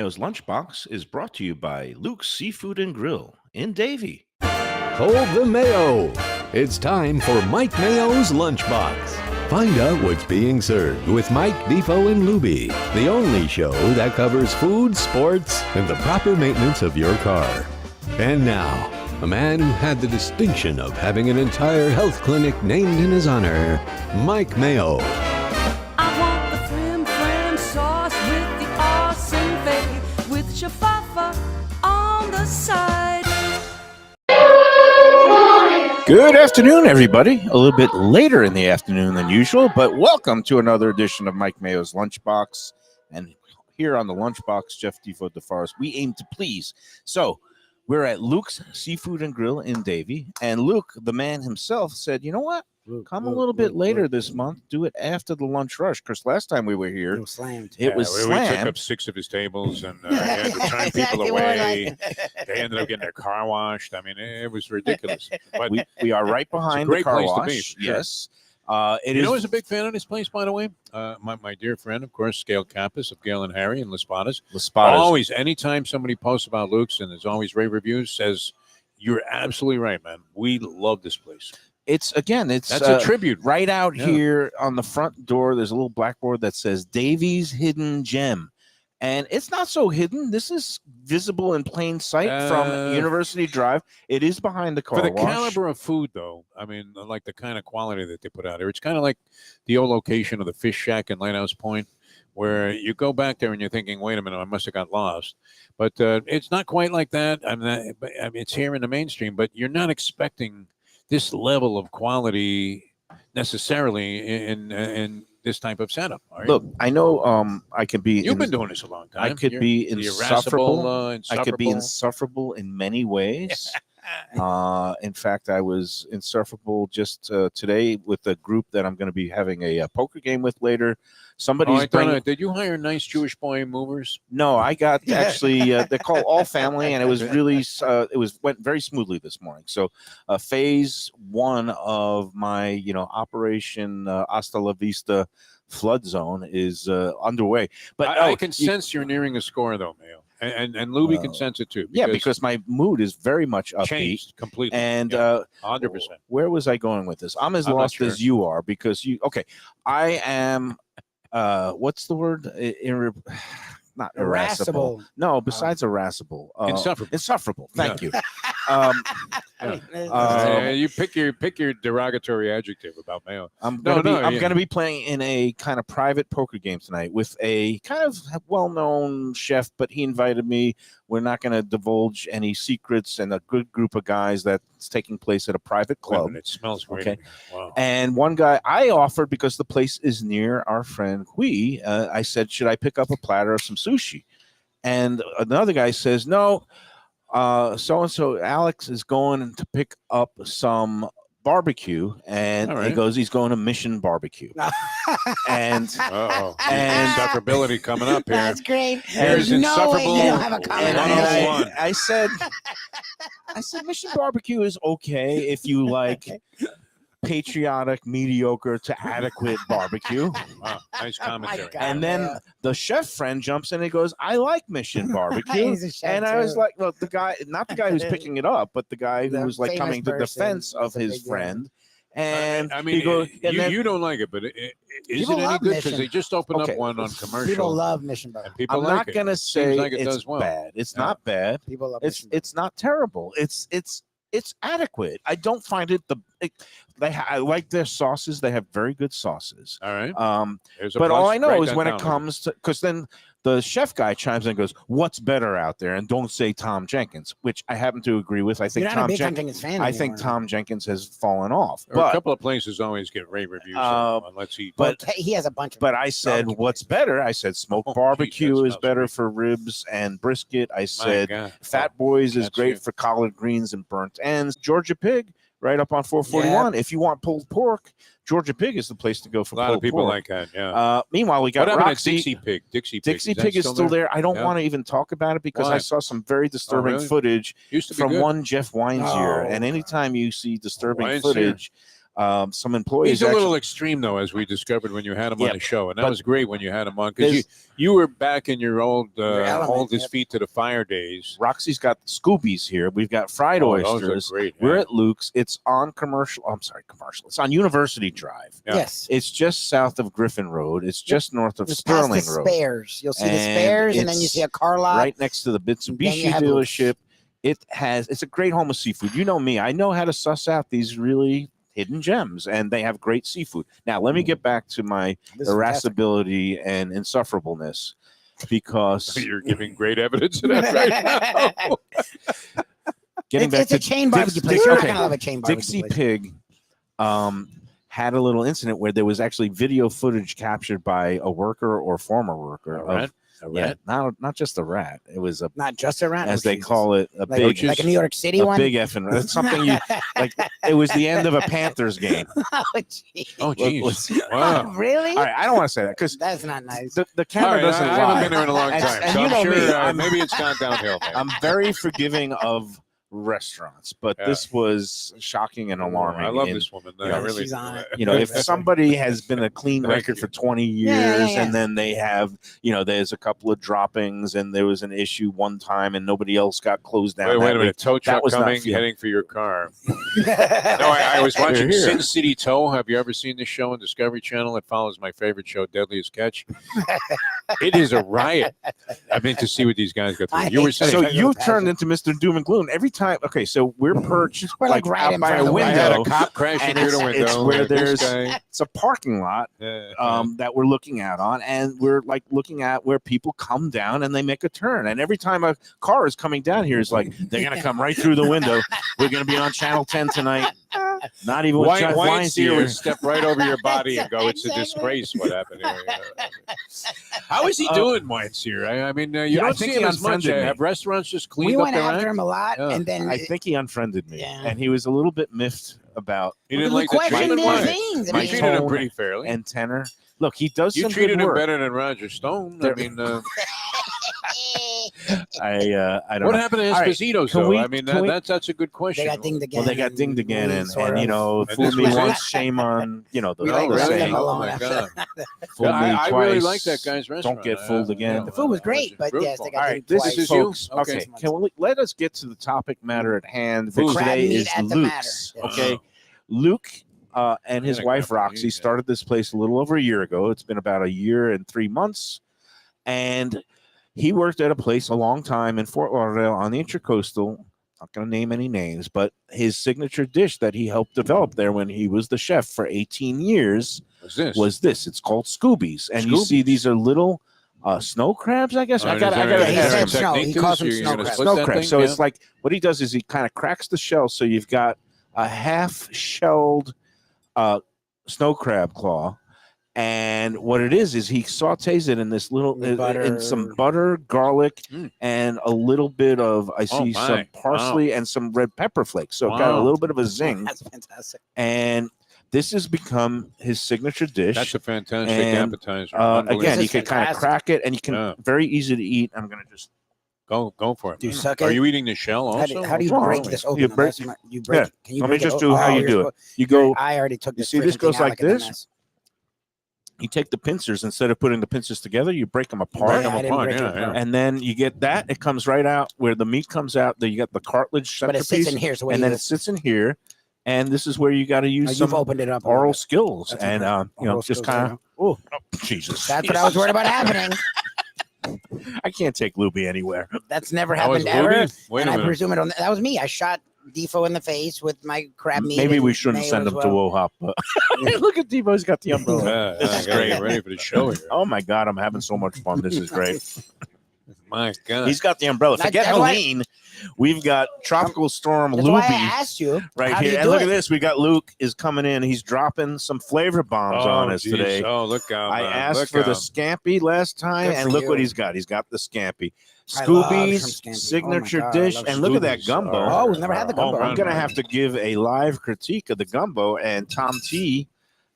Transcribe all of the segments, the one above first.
Mayo's Lunchbox is brought to you by Luke's Seafood and Grill in Davie. Hold the mayo. It's time for Mike Mayo's Lunchbox. Find out what's being served with Mike, Defo and Lubie, the only show that covers food, sports, and the proper maintenance of your car. And now, a man who had the distinction of having an entire health clinic named in his honor, Mike Mayo. I want the flim sauce with the awesome fave, with shafafa on the side. Good afternoon, everybody. A little bit later in the afternoon than usual, but welcome to another edition of Mike Mayo's Lunchbox. And here on the Lunchbox, Jeff Defo DeForest, we aim to please. So we're at Luke's Seafood and Grill in Davie, and Luke, the man himself, said, "You know what? Come a little bit later this month. Do it after the lunch rush, because last time we were here, It was slammed. it was we slammed. took up 6 of his tables and had to turn people away. They ended up getting their car washed. I mean, it was ridiculous. But We are right behind the great car place to wash. be, for sure. Yes. you know who's a big fan of this place, by the way? My dear friend, of course, Gail Kappas of Gail and Harry and Laspadas. Always, anytime somebody posts about Luke's, and there's always rave reviews, says, "You're absolutely right, man. We love this place." It's That's a tribute. right out here on the front door. There's a little blackboard that says Davie's Hidden Gem. And it's not so hidden. This is visible in plain sight from University Drive. It is behind the car For the wash. caliber of food, though, I mean, like the kind of quality that they put out here, it's kind of like the old location of the Fish Shack in Lighthouse Point, where you go back there and you're thinking, wait a minute, I must have got lost. But it's not quite like that. I mean, it's here in the mainstream, but you're not expecting this level of quality necessarily in this type of setup. Look, I know I could be. You've been doing this a long time. I could You're be the insufferable. I could be insufferable. insufferable in many ways. In fact, I was insufferable just today with a group that I'm going to be having a poker game with later. Somebody's bringing. Did you hire nice Jewish boy movers? No, I got actually. They're called All Family, and it was really. Went very smoothly this morning. So, phase one of my Operation Hasta La Vista flood zone is underway. But I can sense you're nearing a score, though, Mayo. And Lubie can sense it too. Because my mood is very much upbeat. Changed completely. And 100%. Where was I going with this? I'm as lost as you are because I am. What's the word? Not irascible. No, besides irascible. Insufferable. Insufferable. Thank you. You pick your derogatory adjective about Mayo. I'm going to be playing in a kind of private poker game tonight with a kind of well-known chef, but he invited me. We're not going to divulge any secrets, and a good group of guys that's taking place at a private club. It smells great. Okay. Wow. And one guy I offered, because the place is near our friend Hui, I said, should I pick up a platter of some sushi? And another guy says, no, so-and-so Alex is going to pick up some barbecue, and he goes, he's going to Mission Barbecue. And insufferability coming up here. That's great. There's no way insufferable. you don't have a comment on And that. I said, Mission Barbecue is okay if you like patriotic, mediocre to adequate barbecue. Wow, nice commentary. God. And then the chef friend jumps in and goes, I like Mission Barbecue. He's a chef And I was too. like, well, the guy, not the guy who's picking it up, but the guy who The was like famous coming to person. defense of That's a his big deal. friend. And I mean, he goes, you don't like it, but is People it any love good? Because Mission. they just opened Okay. up one on commercial. People love Mission Burger. and people I'm like not it. gonna It say seems like it it's does well. bad. It's Yeah. not bad. People love It's Mission Burger. it's not terrible. It's adequate. I don't find it I like their sauces. They have very good sauces. All right. There's a But all plus. I know Write is that when down. it comes to, because then the chef guy chimes in and goes, "What's better out there?" And don't say Tom Jenkins, which I happen to agree with. I think You're not a Tom big Jenkins. Jenkins fan I think anymore. Tom Jenkins has fallen off. There are a But couple of places always get rave reviews. Let's see. but He has a bunch of. But I said, barbecue what's places. better? I said smoked Oh, barbecue geez, that is smells better great. for ribs and brisket. I My said God. Fat Boys is That's great you. for collard greens and burnt ends. Georgia Pig, right up on 441. If you want pulled pork, Georgia Pig is the place to go for A lot pulled of people pork. like that. Yeah. Meanwhile, we got What happened Roxy. to Dixie Pig? Dixie Dixie Pig is still there. I don't Yeah. want to even talk about it because Why? I saw some very disturbing really? footage Used to be from good. one Jeff Weinzier. Oh. And anytime you see disturbing Weinzier. footage, Some employees. He's a little extreme, though, as we discovered when you had him on Yeah, the show, and that but was great when you had him on because there's- you were back in your old element, hold his yep. feet to the fire days. Roxy's got Scoobies here. We've got fried Oh, those are oysters. great. We're yeah. at Luke's. It's on commercial. Commercial. It's on University Drive. Yeah. Yes. It's just south of Griffin Road. It's just north of It's past Sterling the Road. spares. You'll see the And spares, and then you it's see a car lot. Right next to the Then Mitsubishi you have Luke's. dealership. It's a great home of seafood. You know me. I know how to suss out these really hidden gems, and they have great seafood. Now, let me get back to my This is fantastic. irascibility and insufferableness, because You're giving great evidence of that right now. getting back It's a to chain barbecue place. Dixie- You're not okay. gonna love a chain barbecue Dixie place. Pig had a little incident where there was actually video footage captured by a worker or former worker A of rat? A yeah, rat? not just a rat. It was a, Not just a rat, as they call it, a like, big, like a New York City a one. big effing rat. It's something you like. It was the end of a Panthers game. Oh, geez. Oh, geez. Let's- Wow. Really? All right, I don't want to say that because That's not nice. the All camera right, doesn't I lie. haven't been there in a long And- time, and so you I'm know sure me, I'm- maybe it's gone downhill. Man. I'm very forgiving of restaurants, but Yeah. this was shocking and alarming. I love in- this woman. you I know, really she's on it. You know, if somebody has been a clean Thank record you. for 20 years Yeah. and then they have, there's a couple of droppings and there was an issue one time and nobody else got closed down. Wait that a minute. week. Tow truck was not coming, feel- heading for your car. No, I was watching here. Sin City Tow. Have you ever seen this show on Discovery Channel? It follows my favorite show, Deadliest Catch. It is a riot. I mean, to see what these guys go through. I You were hate saying So Because of you the turned passion. into Mr. Doom and Gloom every time. Okay, so we're perched We're like right out in by front a of the I had a window. cop crashing and through the it's window. where like this there's- guy. It's a parking lot that we're looking out on, and we're like looking at where people come down and they make a turn. And every time a car is coming down here, it's like they're gonna come right through the window. We're gonna be on Channel 10 tonight. Not even with Jeff Wine Wines Sear here. would step right over your body and go, "It's a Exactly. disgrace what happened here." How is he doing, Wine Sear? I mean, you Yeah, I don't think see he him as much. unfriended me. Have restaurants just We cleaned up went their after act? him a lot, Yeah. and then I think he unfriended me, Yeah. and he was a little bit miffed about He didn't we like the questioned treatment. his Why? things. I My You mean, treated him tone pretty fairly. and tenor. Look, he does You some treated good him work. better than Roger Stone. There- I mean, I don't what know. happened to All right, Esposito's, can though? we- I mean, can we- that's a good question. they got dinged again. Well, they got dinged again, we and sort you of- know, And fool this me was it? once, shame on the We Oh, like the left really? them saying. Oh, alone my after God. Fool me I twice. really like that guy's restaurant. Don't get fooled again. The food was great, but yes, they got All right, dinged this twice. is you? folks. Okay. Okay, can we let us get to the topic matter at hand? Food. Which Crab today meat is at the Luke's. matter. Okay, Luke and his Yeah, wife crab meat, Roxy yeah. started this place a little over a year ago. It's been about a year and 3 months, and he worked at a place a long time in Fort Lauderdale on the Intracoastal. Not going to name any names, but his signature dish that he helped develop there when he was the chef for 18 years What's this? was this. It's called Scoobies, and you see Scoobies. these are little snow crabs. I guess All I right, got. is I there got a he to said have snow. technique He to calls this? them You're snow gonna crabs. split snow that crab. thing? So Yeah. it's like what he does is he kind of cracks the shell. So you've got a half shelled snow crab claw. And what it is he sautés it in this little, With in some butter. butter, garlic, Mm. and a little bit of, I see my. some parsley and some red pepper flakes. So it got a Wow. little bit of a zing. That's fantastic. And this has become his signature dish. That's a fantastic And, appetizer. Again, Unbelievable. you is can kind of fantastic. crack it, and you can Yeah. very easy to eat. I'm gonna just Go for it. Do you suck Are it? you eating the shell How also? do, how do you Oh, break really? this You open? break- You break Yeah. it. Can you Let me break just it? do how you you're do it. supposed- You go, I already took you this. see this freaking goes thing out like a this? mess. you take the pincers instead of putting the pincers together, you break them Right, apart, I didn't break it yeah, apart. and then you get that. It comes right out where the meat comes out. Then you got the cartilage But it centerpiece, sits in here. So what and do then you it sits in here. And this is where you got to use you've some opened it up. a little oral bit. skills, That's and okay. Oral just skills, kind there of. you Oh, Jesus! That's what I was worried about happening. I can't take Lubie anywhere. That's never That was happened ever. Lubie? Wait And a I minute. presume it on that was me. I shot Defo in the face with my crab meat. Maybe and we shouldn't Mayo send as him to well. WoHop. But look at Devo's got the umbrella. This is is great. great. Get ready for the show here. Oh my God, I'm having so much fun. This is great. My God. He's got the umbrella. That's- Forget that's why- Helene. We've got Tropical Storm That's why I Lubie asked you right how do here. you And do look it? at this. We got Luke is coming in. He's dropping some flavor bombs on us geez. today. Oh, look out. I man. asked Look for the out. scampi last time, Good and for look what you. he's got. He's got the scampi. I love Scooby's shrimp scampi. signature Oh my God, I dish. love And look at that Scooby's gumbo. are- Oh, we've never had the gumbo. I'm going to have to give a live critique of the gumbo. And Tom T,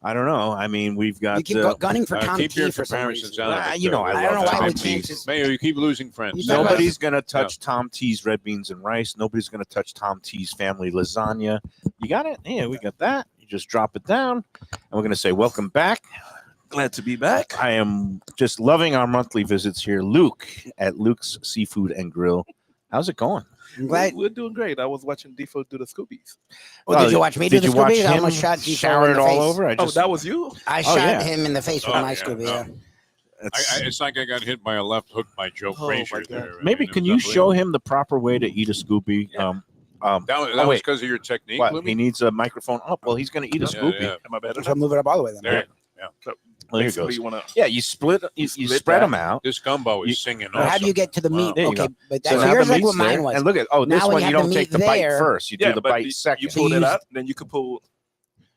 I don't know. I mean, we've got. You keep gunning for Tom keep your T for some comparisons reason. out of Ah, it, you know, too. I I don't know love why Tom we T. can't just. Mayo, you keep losing friends. You talk about- Nobody's going to touch Tom T's red beans and rice. Nobody's going to touch Tom T's family lasagna. You got it? Yeah, we got that. You just drop it down, and we're going to say welcome back. Glad to be back. I am just loving our monthly visits here. Luke at Luke's Seafood and Grill. How's it going? I'm glad. We're doing great. I was watching Defo do the Scoobies. Well, did you watch me do Did the you watch Scooby? I him almost shot Defo shower in it the all face. over? Oh, that was you? I shot yeah. him in the face with Oh, my yeah, Scooby. no. Yeah. It's like I got hit by a left hook by Joe Oh, my Frazier God. there. I Maybe mean, it can was you show unbelievable. him the proper way to eat a Scooby? That was wait. because of your technique. What? Lubie? He needs a microphone up. Well, he's going to eat a Yeah, Scooby. yeah. Am I better? So move it up all the way then. There. There he Basically, goes. you want to. Yeah, you split. You split spread that. them out. This gumbo is You- singing. But how do you get to the meat? Wow. There you Okay, go. but So that's now here's the like what meat's there. mine was. And look at this Now when one. you You have don't the take the meat bite there- first. You do the but bite you second. pull So it you out, then you can pull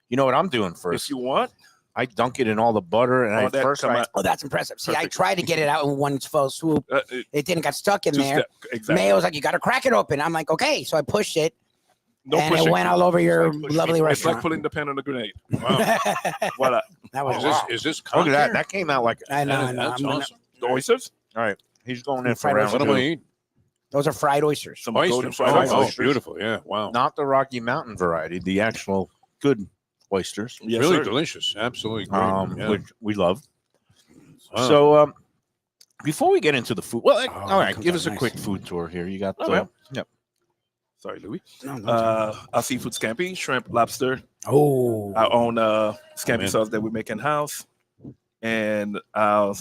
You know what I'm doing if first? you want. I dunk it in all the butter, and All I that first come I out. Oh, that's impressive. See, I Perfect. tried to get it out in one fell swoop. It didn't get stuck in there. Two-step. Exactly. Mayo's like, you got to crack it open. I'm like, okay. So I pushed it, No and pushing. it went all over your It's like pushing. lovely It's like restaurant. pulling the pin on a grenade. Wow. Voila. That was Is this look conquer? at that. That came out like. I know. I know. That's I'm gonna- awesome. The oysters. All right, he's going in for Fried round What am two. I eating? Those are fried oysters. Some golden Oysters. fried Oh, oysters. beautiful. Yeah. Wow. Not the Rocky Mountain variety, the actual good oysters, Yes, really sir. delicious. Absolutely great. Yeah. which we love. Wow. So, before we get into the food, well, all that right, comes give out us a nice. quick food tour here. You got All the right. yep. Sorry, Louis. No, Our seafood scampi, shrimp, lobster. oh, Our own scampi man. sauce that we make in house, and our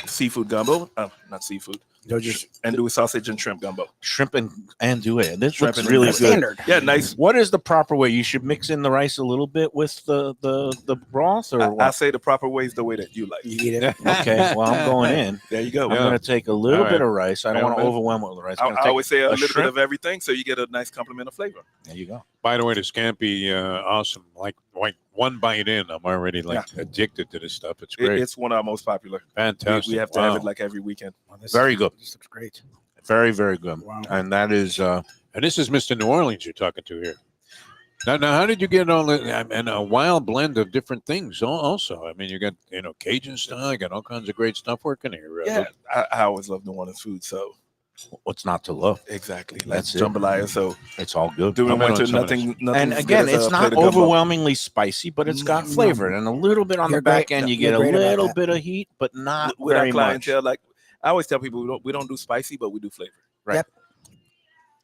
seafood gumbo. Not seafood. they're just Andouille sausage and shrimp gumbo. Shrimp and andouille. This Shrimp looks and really andouille. good. standard. Yeah, nice. What is the proper way? You should mix in the rice a little bit with the broth, or I what? say the proper way is the way that you like. You eat it. Okay, well, I'm going in. There you go. I'm going to take a little All bit right. of rice. I don't Yeah, want to man. overwhelm it with the rice. I, I'm gonna I take- always say a little bit shrimp. of everything, so you get a nice complement of flavor. There you go. By the way, the scampi, awesome. Like one bite in, I'm already addicted to this stuff. It's great. It's one of our most popular. Fantastic. We have to have it like every weekend. Wow, this- Very good. This looks great. Very, very good. Wow. And that is And this is Mr. New Orleans you're talking to here. Now, how did you get all that? And a wild blend of different things also. I mean, you got, Cajun style. You got all kinds of great stuff working here. Yeah, I always love New Orleans food, so what's not to love. exactly. That's That's it. jambalaya. So It's all good. during I'm in on winter, some of nothing. And as again, good as it's a not plate of gumbo. overwhelmingly spicy, but it's got No. flavor. And a little bit on You're the back great. end, you You're get a great about little that. bit of heat, but not With our very much. clientele, like I always tell people, we don't do spicy, but we do flavor.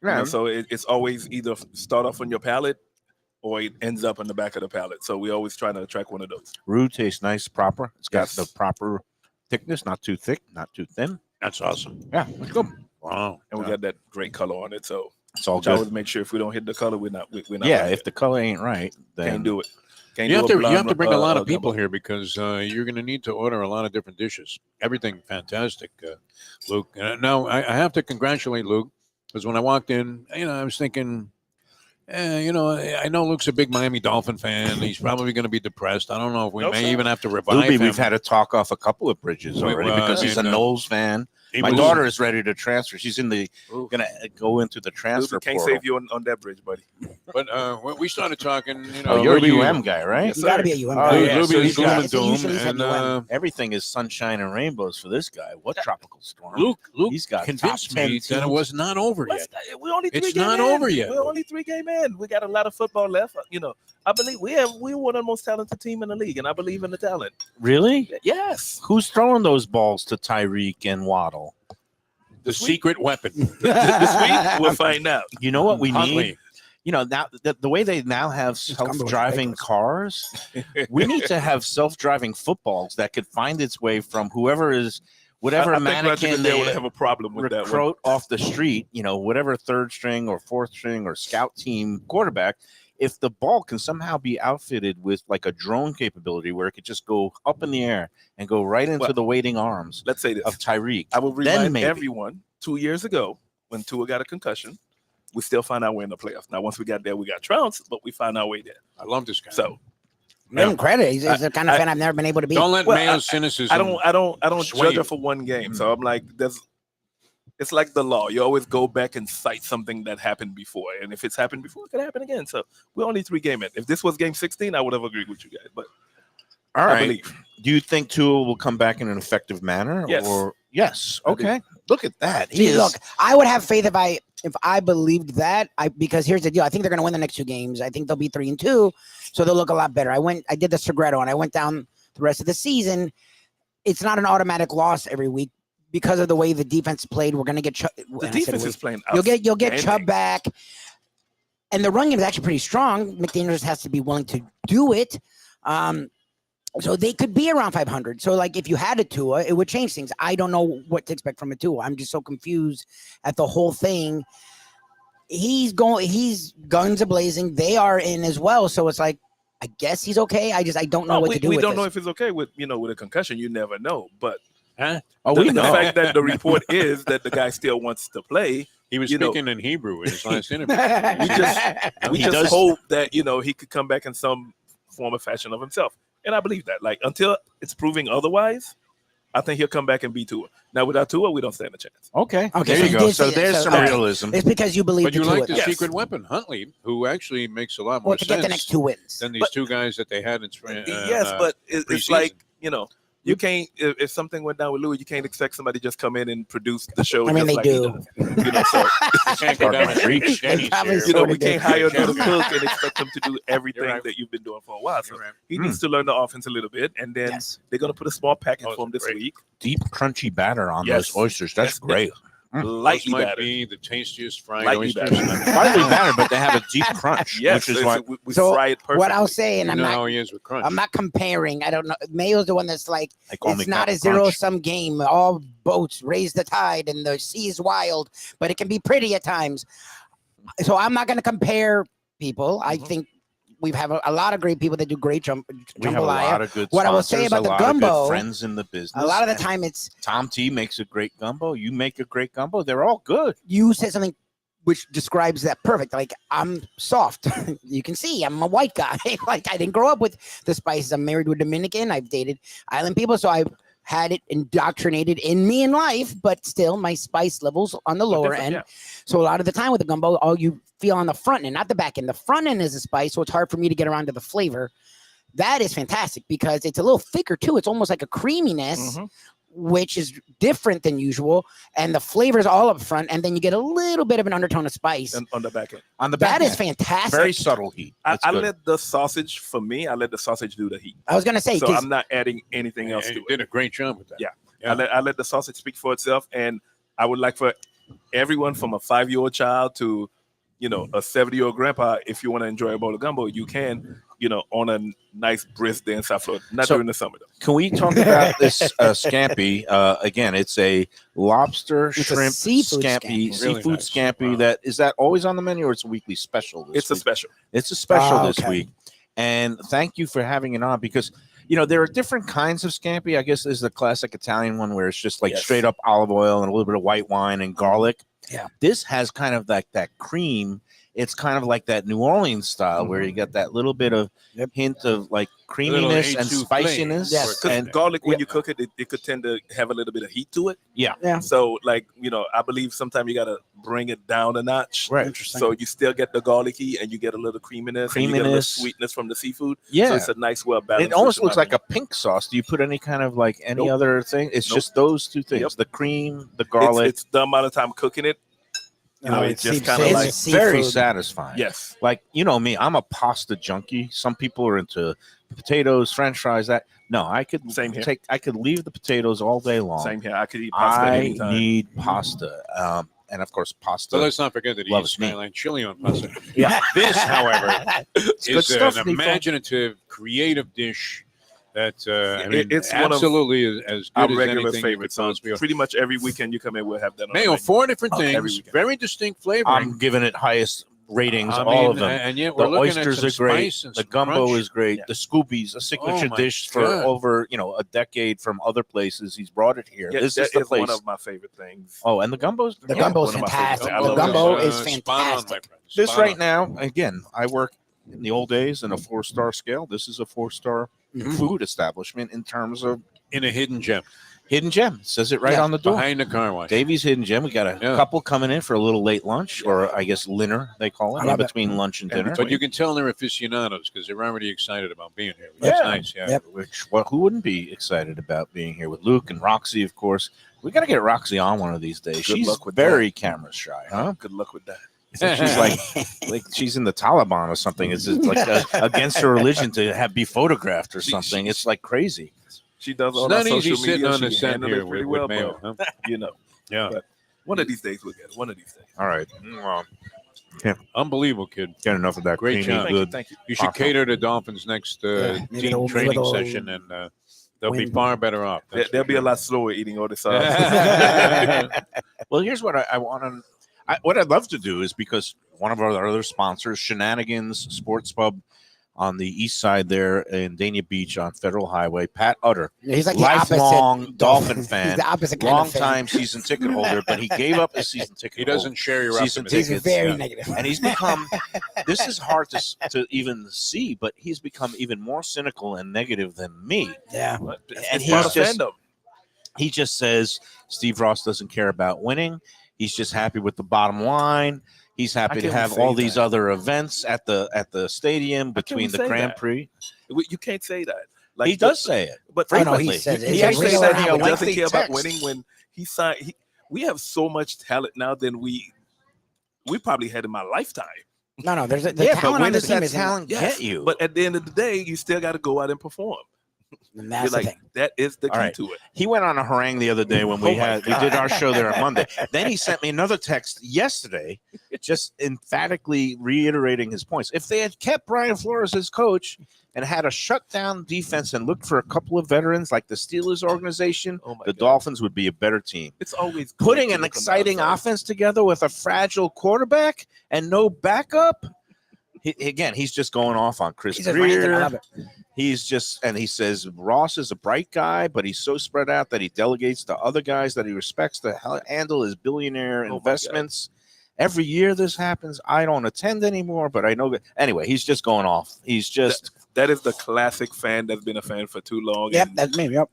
Yeah. So it's always either start off on your palate or it ends up on the back of the palate. So we always try to attract one of those. Roux tastes nice, proper. It's got Yes. the proper thickness, not too thick, not too thin. That's awesome. Yeah, it's good. Wow. And we got that great color on it. So It's all which I good. always make sure if we don't hit the color, we're not. We're not. Yeah, like if it. the color ain't right, then Can't do it. Can't You do have a to blonde, bring a lot of gumbo. people here because you're going to need to order a lot of different dishes. Everything fantastic, Luke. Now I have to congratulate Luke because when I walked in, I was thinking, I know Luke's a big Miami Dolphin fan. He's probably going to be depressed. I don't know if we No, may sir. even have to revive Lubie, him. we've had to talk off a couple of bridges We- already because he's a and, Knowles fan. He My was- daughter is ready to transfer. She's gonna Ooh. go into the transfer Can't portal. save you on that bridge, buddy. But when we started talking, Oh, you're a Lubie- UM guy, right? Yes, You got to sir. be a UM Oh, guy. yeah, Lubie so is he's gloom got- and it's doom, usually and UM. Everything is sunshine and rainbows for this guy. What tropical storm? Luke He's got convinced top 10 me that it teams. was not over What's yet. that? We're only It's three not game in. over yet. We're only 3 game in. We got a lot of football left. I believe we're one of the most talented team in the league, and I believe in the talent. Really? Yes. Who's throwing those balls to Tyreek and Waddle? The secret weapon. This week we'll find out. You know what we need? Huntley. Now the way they now have gumbo is self-driving ridiculous. cars, we need to have self-driving footballs that could find its way from whatever I think Roger mannequin Goodell would they have a problem with that one. recruit off the street, whatever third string or fourth string or scout team quarterback. If the ball can somehow be outfitted with like a drone capability where it could just go up in the air and go right into Well, the waiting arms Let's say this. of Tyreek. I will then remind maybe. everyone 2 years ago when Tua got a concussion, we still found our way in the playoffs. Now, once we got there, we got trounced, but we found our way there. I love this guy. So Give him credit. He's the kind of fan I've never been able to be. don't let Well, Mayo's cynicism. I don't sway judge you. her for one game. So I'm like, it's like the law. You always go back and cite something that happened before. And if it's happened before, it could happen again. So we're only 3 game in. If this was game 16, I would have agreed with you guys. But All I right. believe. Do you think Tua will come back in an effective manner? Yes. Or yes. I do. Okay. Look at that. He See, is- look, I would have faith if I if I believed that, because here's the deal. I think they're going to win the next 2 games. I think they'll be 3-2, so they'll look a lot better. I did the Segredo, and I went down the rest of the season. It's not an automatic loss every week because of the way the defense played. We're going to get the defense is playing. You'll get Chubb back, and the run game is actually pretty strong. McDaniels has to be willing to do it. So they could be around 500. So, like, if you had a Tua, it would change things. I don't know what to expect from a Tua. I'm just so confused at the whole thing. He's guns a-blazing. They are in as well. So it's like, I guess he's okay. I don't know what to do with We don't this. know if it's okay with a concussion. You never know. But we the know. fact that the report is that the guy still wants to play. He was speaking in Hebrew in his last interview. We just hope that he could come back in some form or fashion of himself. And I believe that. Like, until it's proving otherwise, I think he'll come back and be Tua. Now, without Tua, we don't stand a chance. Okay, so there you go. So there's some realism. It's because you believe But you Tua like the does. secret weapon, Huntley, who actually makes a lot more to sense get the next 2 wins. than these 2 guys that they had in spring. Yes, but it's like, you can't, if something went down with Louis, you can't expect somebody to just come in and produce the show. I mean, they like do. He does. So, you can't go down and reach Denny's Probably here. we can't hire another Yeah. cook and expect him to do everything You're right. that you've been doing for a while. So You're right. he needs to learn the offense a little bit, and then they're going to put a small package for him this great. week. Deep, crunchy batter on Yes. those oysters. That's Yes. great. Those Lightly might battered. be the tastiest fried Lightly oysters. battered. Lightly battered, but they have a deep crunch, Yes, which is why. we So fry it perfectly. what I'll say, and You I'm know not, how he is with crunch. I'm not comparing. I don't know. Mayo's the one that's like, They call me it's not a Captain Crunch. 0-sum game. All boats raise the tide, and the sea is wild, but it can be pretty at times. So I'm not going to compare people. I think we have a lot of great people that do great We have a jambalaya. lot of good What I will say sponsors, about a the lot of good gumbo, friends in the business. A lot of the time, it's Tom T makes a great gumbo. You make a great gumbo. They're all good. you said something which describes that perfect. Like, I'm soft. You can see I'm a white guy. Like, I didn't grow up with the spices. I'm married to a Dominican. I've dated island people, so I've had it indoctrinated in me in life, but still my spice levels on the lower end. Yeah. So a lot of the time with the gumbo, all you feel on the front end, not the back end. The front end is a spice, so it's hard for me to get around to the flavor. That is fantastic because it's a little thicker too. It's almost like a creaminess, which is different than usual, and the flavors all up front, and then you get a little bit of an undertone of spice And on the back end. On the back that is end, fantastic. very subtle heat. I It's good. let the sausage, for me, I let the sausage do the heat. I was gonna say, So 'cause I'm not adding anything else And to you it. did a great job with that. Yeah. Yeah. I let the sausage speak for itself, and I would like for everyone from a 5-year-old child to a 70-year-old grandpa, if you want to enjoy a bowl of gumbo, you can, on a nice brisk day in South Florida. Not So- during the summer though. Can we talk about this scampi? Again, it's a lobster, It's a shrimp, seafood scampi, scampi. Really seafood nice. scampi. Wow. Is that always on the menu, or it's a weekly special? It's a special. It's a special Oh, this okay. week. And thank you for having it on because, there are different kinds of scampi. I guess there's the classic Italian one where it's just like Yes. straight up olive oil and a little bit of white wine and garlic. Yeah. This has kind of like that cream. It's kind of like that New Orleans style where you get that little bit of hint of like creaminess and A2 spiciness. Yes. Because And garlic, when you cook it, it could tend to have a little bit of heat to it. yeah, Yeah. So, I believe sometimes you got to bring it down a notch. right. So you still get the garlic heat and you get a little creaminess and you get a little Creaminess. sweetness from the seafood. Yeah. So it's a nice, well balanced. It almost dish in looks my like a pink sauce. Do you put any kind of like any Nope. other thing? It's Nope. just those two things: Yep. the cream, the opinion. garlic. It's the amount of time cooking it. It's just kind of It's like, very seafood. satisfying. yes. Like me, I'm a pasta junkie. Some people are into potatoes, French fries. I could Same here. I could leave the potatoes all day long. Same here. I could eat pasta I anytime. need pasta, and of course, pasta. So let's not forget that he Loves eats me. Skyline chili on pasta. Yeah. This, however, good is stuff, an Defo. imaginative, creative dish that It's one of absolutely is as Our good as regular anything you favorite. could So possibly order. pretty much every weekend you come in, we'll have that on the Mayo, menu. 4 different Every things, weekend. very distinct flavoring. I'm giving it highest ratings. I all mean, of them. and yet The we're looking oysters at are some great. spice and The some gumbo crunch. is great. Yeah. The Scoobies, a signature my dish for God. over a decade from other places. He's brought it here. Yeah, This that is the is place. one of my favorite things. Oh, and the gumbo's The yeah. gumbo is one of my fantastic. favorites. I The love gumbo that. is Spot on, my fantastic. friend. This Spot right on. now, again, I work in the old days in a 4-star scale. This is a 4-star Mhm. food establishment in terms of In a hidden gem hidden gem. It says it right Yeah, on the door. behind the car wash. Davie's Hidden Gem. We got a Yeah. couple coming in for a little late lunch, or I guess dinner they call it, I in love it. between lunch and And dinner. But you can tell they're aficionados because they're already excited about being here. Yeah. That's nice. Yeah. Yep. Who wouldn't be excited about being here with Luke and Roxy, of course. We got to get Roxy on one of these days. Good She's luck with very camera shy, huh? Good luck with that. She's like she's in the Taliban or something. It's just like against her religion to be photographed or something. It's like crazy. She does It's all not that easy social sitting media. on the She set handles here it pretty with well, Mayo. but, Huh? Yeah. But one of these days we'll get it. One of these days. All right. Unbelievable, kid. Get enough of that Great creamy, job. good. Thank you. You should Awesome. cater to Dolphins' next maybe team they'll- training maybe they'll session, and they'll be win. far better off. That's They'll for be a sure. lot slower eating all this. Well, here's what I want to. What I'd love to do is, because one of our other sponsors, Shenanigans Sports Pub, on the east side there in Dania Beach on Federal Highway, Pat Utter, He's like lifelong the opposite Dolphin fan, He's the opposite kind long of fan. time season ticket holder, but he gave up his season ticket. He doesn't share your season optimism. He's tickets, very yeah. negative. and he's become. This is hard to even see, but he's become even more cynical and negative than me. Yeah. And It's part he's of just fandom. he just says Steve Ross doesn't care about winning. He's just happy with the bottom line. He's happy to can't have say all these that. other events at the stadium between the say Grand that? Prix. You can't say that. Like He does say it. but Oh, no, frequently. he says it. He It's a actually real sent me a habit. he doesn't lengthy care about text. winning when he signed. We have so much talent now than we probably had in my lifetime. No, there's the Yeah, but talent when on the does team that is talent Yes, get you? But at the end of the day, you still got to go out and perform. and You're that's the like, thing. that is the All key right. to it. He went on a harangue the other day when we Oh my we did our show there on Monday. Then he sent me another text yesterday, just emphatically reiterating his points. If they had kept Brian Flores as coach and had a shutdown defense and looked for a couple of veterans like the Steelers organization, Oh my the God. Dolphins would be a better team. It's always great Putting to an look on the exciting outside. offense together with a fragile quarterback and no backup. He's just going off on Chris He's just ranting. I Greer. love it. He's just, and he says Ross is a bright guy, but he's so spread out that he delegates to other guys that he respects to handle his billionaire Oh my investments. Every year this happens. I don't attend anymore, but I know that. Anyway, he's just going off. He's just, That is the classic fan that's been a fan for too long. Yep, and that's me. Yep.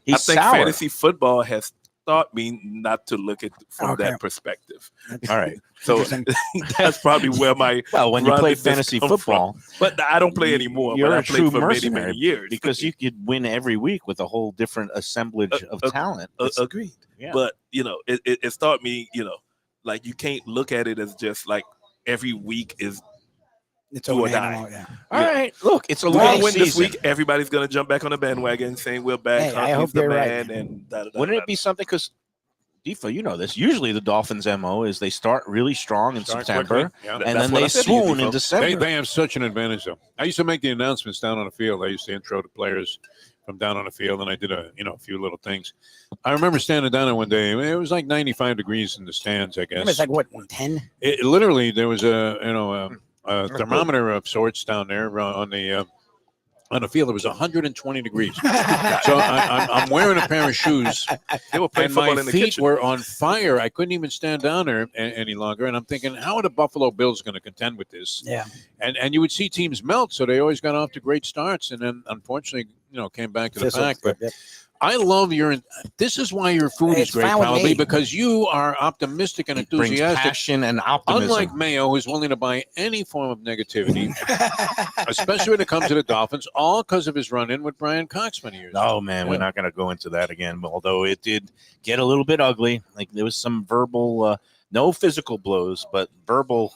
he's I think sour. fantasy football has taught me not to look at from Okay. that perspective. All right. So Interesting. that's probably where my Well, when you run play did this fantasy come football, but I don't play anymore. you're but I a played true for many, mercenary many years because you could win every week with a whole different assemblage of talent. It's- agreed. yeah. But it's taught me, like you can't look at it as just like every week is It's do or over die. now, yeah. All right. Look, it's a we long don't win season. this week. Everybody's gonna jump back on the bandwagon saying we're back. Hey, I Huntley's hope the they're right. man, and Wouldn't it be something? Because Defo, you know this. Usually, the Dolphins' MO is they start really strong in Start September, quickly. Yeah. and That's then what they I said to you, swoon in Defo. December. They have such an advantage, though. I used to make the announcements down on the field. I used to intro to players from down on the field, and I did a few little things. I remember standing down there one day. It was like 95 degrees in the stands, I guess. It's like what 110. It literally, there was a thermometer of sorts down there on the field. It was 120 degrees. So I'm wearing a pair of shoes, They were playing and football my in the feet kitchen. were on fire. I couldn't even stand down there any longer. And I'm thinking, how are the Buffalo Bills going to contend with this? Yeah. And you would see teams melt, so they always got off to great starts, and then unfortunately, came back to the Fizzled. pack. But Yep. I love this is why your food It's is great, fine with probably me. because you are optimistic and It brings enthusiastic. passion and optimism. Unlike Mayo, who's willing to buy any form of negativity, especially when it comes to the Dolphins, all because of his run-in with Brian Cox many years ago. Oh man, we're not going to go into that again. Although it did get a little bit ugly. Like there was some verbal, no physical blows, but verbal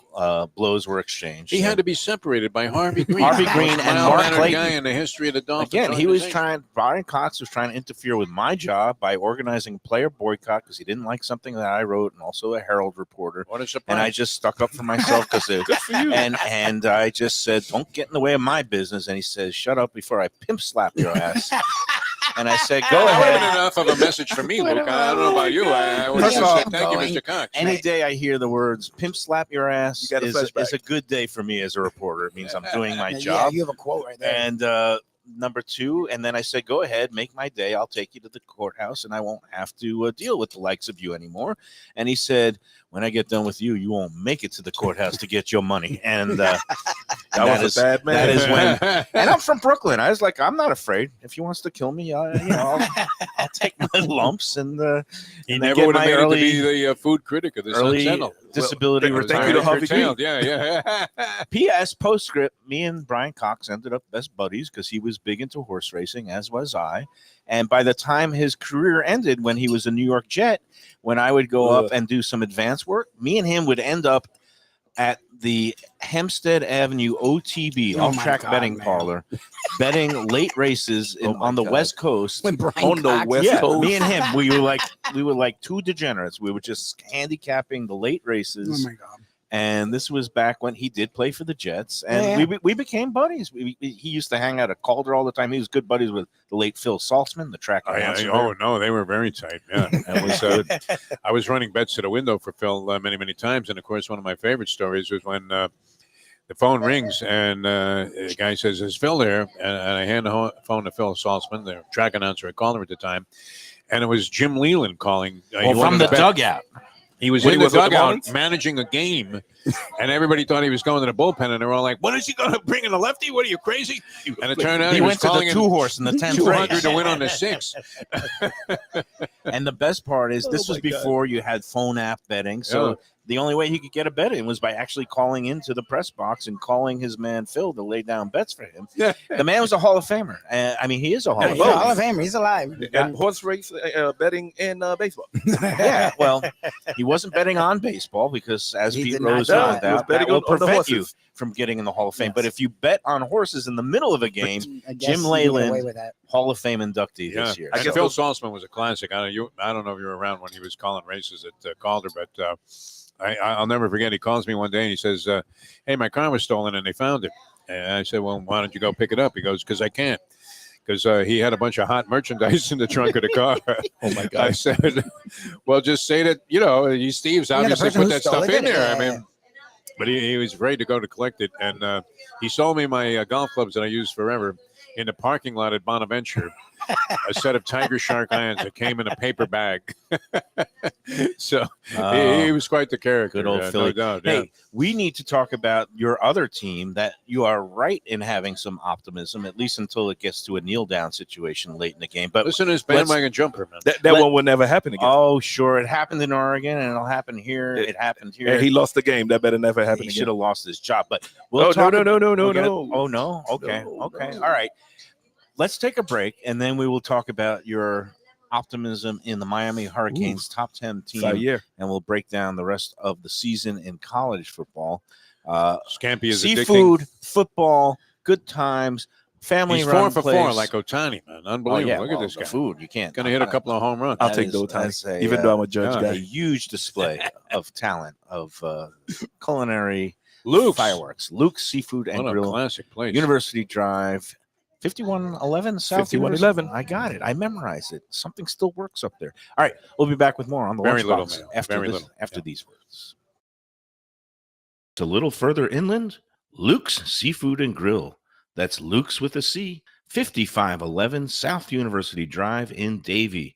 blows were exchanged. He had to be separated by Harvey Green. Harvey Green the most and Mark mild-mannered Clayton. guy in the history of the Dolphins. Again, he was organization. Brian Cox was trying to interfere with my job by organizing a player boycott because he didn't like something that I wrote, and also a Herald reporter. What a surprise. And I just stuck up for myself because and I just said, "Don't get in the way of my business." And he says, "Shut up before I pimp slap your ass." And I said, "Go That would have ahead." been enough of a message for me, Luke. I don't know about you. I would First have of all, said, thank you, Mr. Cox. Any day I hear the words "pimp slap your ass" You got a flashback. is a good day for me as a reporter. It means I'm doing my Yeah, job. you have a quote right there. And number two, and then I said, "Go ahead, make my day. I'll take you to the courthouse, and I won't have to deal with the likes of you anymore." And he said, "When I get done with you, you won't make it to the courthouse to get your money." And That was a bad man. That is when. And I'm from Brooklyn. I was like, I'm not afraid. If he wants to kill me, I'll take my lumps and He and never get would have my made early, it to be the food critic of the Sun early Sentinel. disability Well, retirement. thank you to Harvey Curtailed. Yeah. P.S. Postscript, me and Brian Cox ended up best buddies because he was big into horse racing, as was I. And by the time his career ended, when he was a New York Jet, when I would go up and do some advanced work, me and him would end up at the Hempstead Avenue OTB, Oh off my track God, betting man. parlor, betting late races Oh my on the God. West Coast. When Brian On the Cox- West Yeah, Coast. me and him, we were like two degenerates. We were just handicapping the late Oh races. my God. And this was back when he did play for the Jets, and we became buddies. He used to hang out at Calder all the time. He was good buddies with the late Phil Saltzman, the track announcer. Oh no, they were very tight. Yeah, that was. I was running bets to the window for Phil many times, and of course, one of my favorite stories was when the phone rings and the guy says, "Is Phil there?" And I hand the phone to Phil Saltzman, the track announcer at Calder at the time, and it was Jim Leland calling. He from wanted the to bet. dugout. He was When in he the was with the dugout Marlins? managing a game, and everybody thought he was going to the bullpen, and they were all like, "What is he going to bring in a lefty? What are you crazy?" And it turned out He he was went to the calling in 2-horse in the 10th 200 race. to win on the 6. And the best part is this was my God. before you had phone app betting. So Yeah. the only way he could get a bet in was by actually calling into the press box and calling his man Phil to lay down bets for him. Yeah. The man was a Hall of Famer. I mean, he is a Hall Yeah, of he's a Famer. Hall of Famer. He's alive. And horse race betting in baseball. Yeah, well, he wasn't betting on baseball because, as He Pete did not Rose do found it. He was out, betting that will on the prevent you horses. from getting in the Hall of Fame. Yes. But if you bet on horses in the middle of a game, I guess Jim you can get away Leyland, with that. Hall of Fame inductee Yeah, this year. and guess Phil those- Saltzman was a classic. I don't know if you were around when he was calling races at Calder, but I'll never forget. He calls me one day and he says, "Hey, my car was stolen and they found it." And I said, "Well, why don't you go pick it up?" He goes, "Because I can't." Because he had a bunch of hot merchandise in the trunk of the car. Oh my I God. said, "Well, just say that Steve's the obviously person put who that stole stuff it, in there." yeah. I mean, but he was afraid to go to collect it, and he sold me my golf clubs that I used forever in the parking lot at Bonaventure. A set of Tiger Shark irons that came in a paper bag. So he was quite the character. Good old Philly. No doubt. Hey, Yeah. we need to talk about your other team that you are right in having some optimism, at least until it gets to a kneel down situation late in the game. But Listen to this bandwagon jumper, man. That one will never happen again. oh, sure, it happened in Oregon and it'll happen here. It happened here. And he lost the game. That better never happen He again. should have lost his job. But Oh, we'll no, talk. no. we'll get it- Oh no. Okay. No, Okay. no. All right. Let's take a break and then we will talk about your optimism in the Miami Hurricanes top 10 team, Year. and we'll break down the rest of the season in college football. Scampi is addicting. Seafood, football, good times, family He's run 4 for place. 4 like Otani, man. Oh, Unbelievable. yeah, Look well, at this the guy. food. You can't. Going to hit a couple of home runs. I'll That take is- the Otani, that's a, even though I'm a judge yeah. a guy. huge display of talent, of culinary Luke's. fireworks. Luke's Seafood and What a Grill, classic place. University Drive, 5111 South 5111. University. I got it. I memorized it. Something still works up there. All right, we'll be back with more on the Very Lunchbox little, Mayo. after Very this, little. after these words. It's a little further inland. Luke's Seafood and Grill. That's Luke's with a C. 5511 South University Drive in Davie.